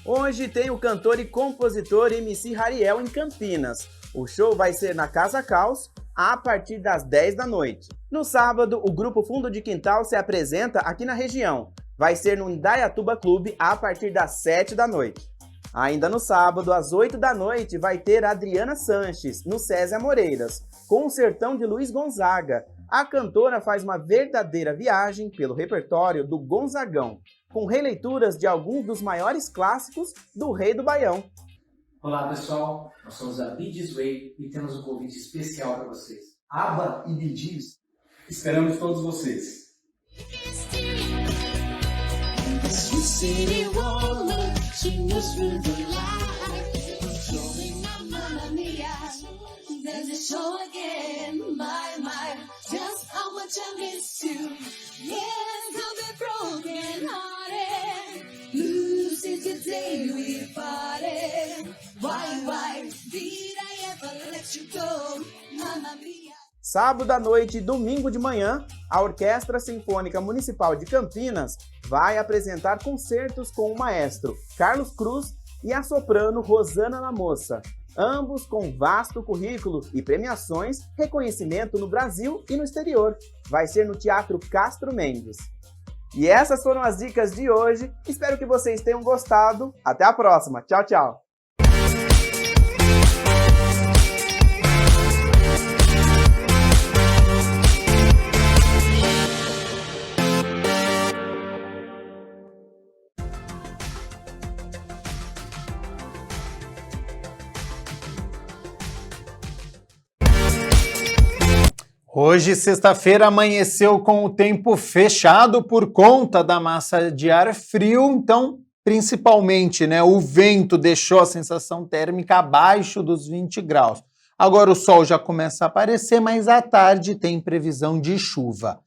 [SPEAKER 6] Hoje tem o cantor e compositor MC Rariel em Campinas. O show vai ser na Casa Caos a partir das 10 da noite. No sábado, o grupo Fundo de Quintal se apresenta aqui na região. Vai ser no Indaiatuba Clube a partir das 7 da noite. Ainda no sábado, às 8 da noite, vai ter Adriana Sanches, no Césia Moreiras, com o Sertão de Luiz Gonzaga. A cantora faz uma verdadeira viagem pelo repertório do Gonzagão, com releituras de alguns dos maiores clássicos do Rei do Baião.
[SPEAKER 27] Olá, pessoal. Nós somos a Bee Gees Way e temos um convite especial para vocês. ABBA e Bee Gees. Esperamos todos vocês.
[SPEAKER 6] Sábado à noite e domingo de manhã, a Orquestra Sinfônica Municipal de Campinas vai apresentar concertos com o maestro Carlos Cruz e a soprano Rosana Lamossa, ambos com vasto currículo e premiações, reconhecimento no Brasil e no exterior. Vai ser no Teatro Castro Mendes. E essas foram as dicas de hoje. Espero que vocês tenham gostado. Até a próxima. Tchau, tchau.
[SPEAKER 1] Hoje, sexta-feira, amanheceu com o tempo fechado por conta da massa de ar frio, então, principalmente, né, o vento deixou a sensação térmica abaixo dos 20 graus. Agora o sol já começa a aparecer, mas à tarde tem previsão de chuva.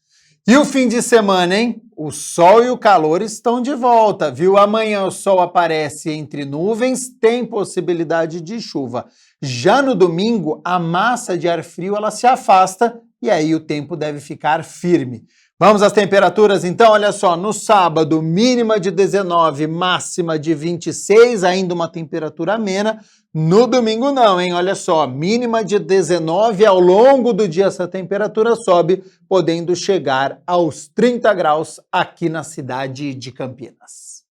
[SPEAKER 1] E o fim de semana, hein? O sol e o calor estão de volta, viu? Amanhã o sol aparece entre nuvens, tem possibilidade de chuva. Já no domingo, a massa de ar frio ela se afasta e aí o tempo deve ficar firme. Vamos às temperaturas então? Olha só, no sábado, mínima de 19, máxima de 26, ainda uma temperatura amena. No domingo não, hein? Olha só, mínima de 19, ao longo do dia essa temperatura sobe, podendo chegar aos 30 graus aqui na cidade de Campinas.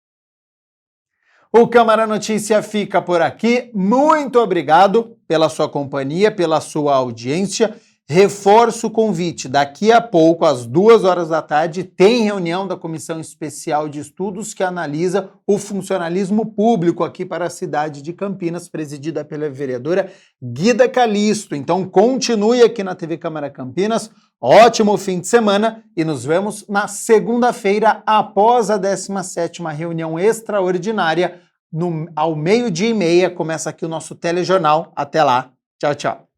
[SPEAKER 1] O Câmara Notícia fica por aqui. Muito obrigado pela sua companhia, pela sua audiência. Reforço o convite, daqui a pouco, às 2 horas da tarde, tem reunião da Comissão Especial de Estudos que analisa o funcionalismo público aqui para a cidade de Campinas, presidida pela vereadora Guida Calisto. Então, continue aqui na TV Câmara Campinas, ótimo fim de semana e nos vemos na segunda-feira, após a 17ª reunião extraordinária, ao 12:30, começa aqui o nosso telejornal. Até lá, tchau, tchau.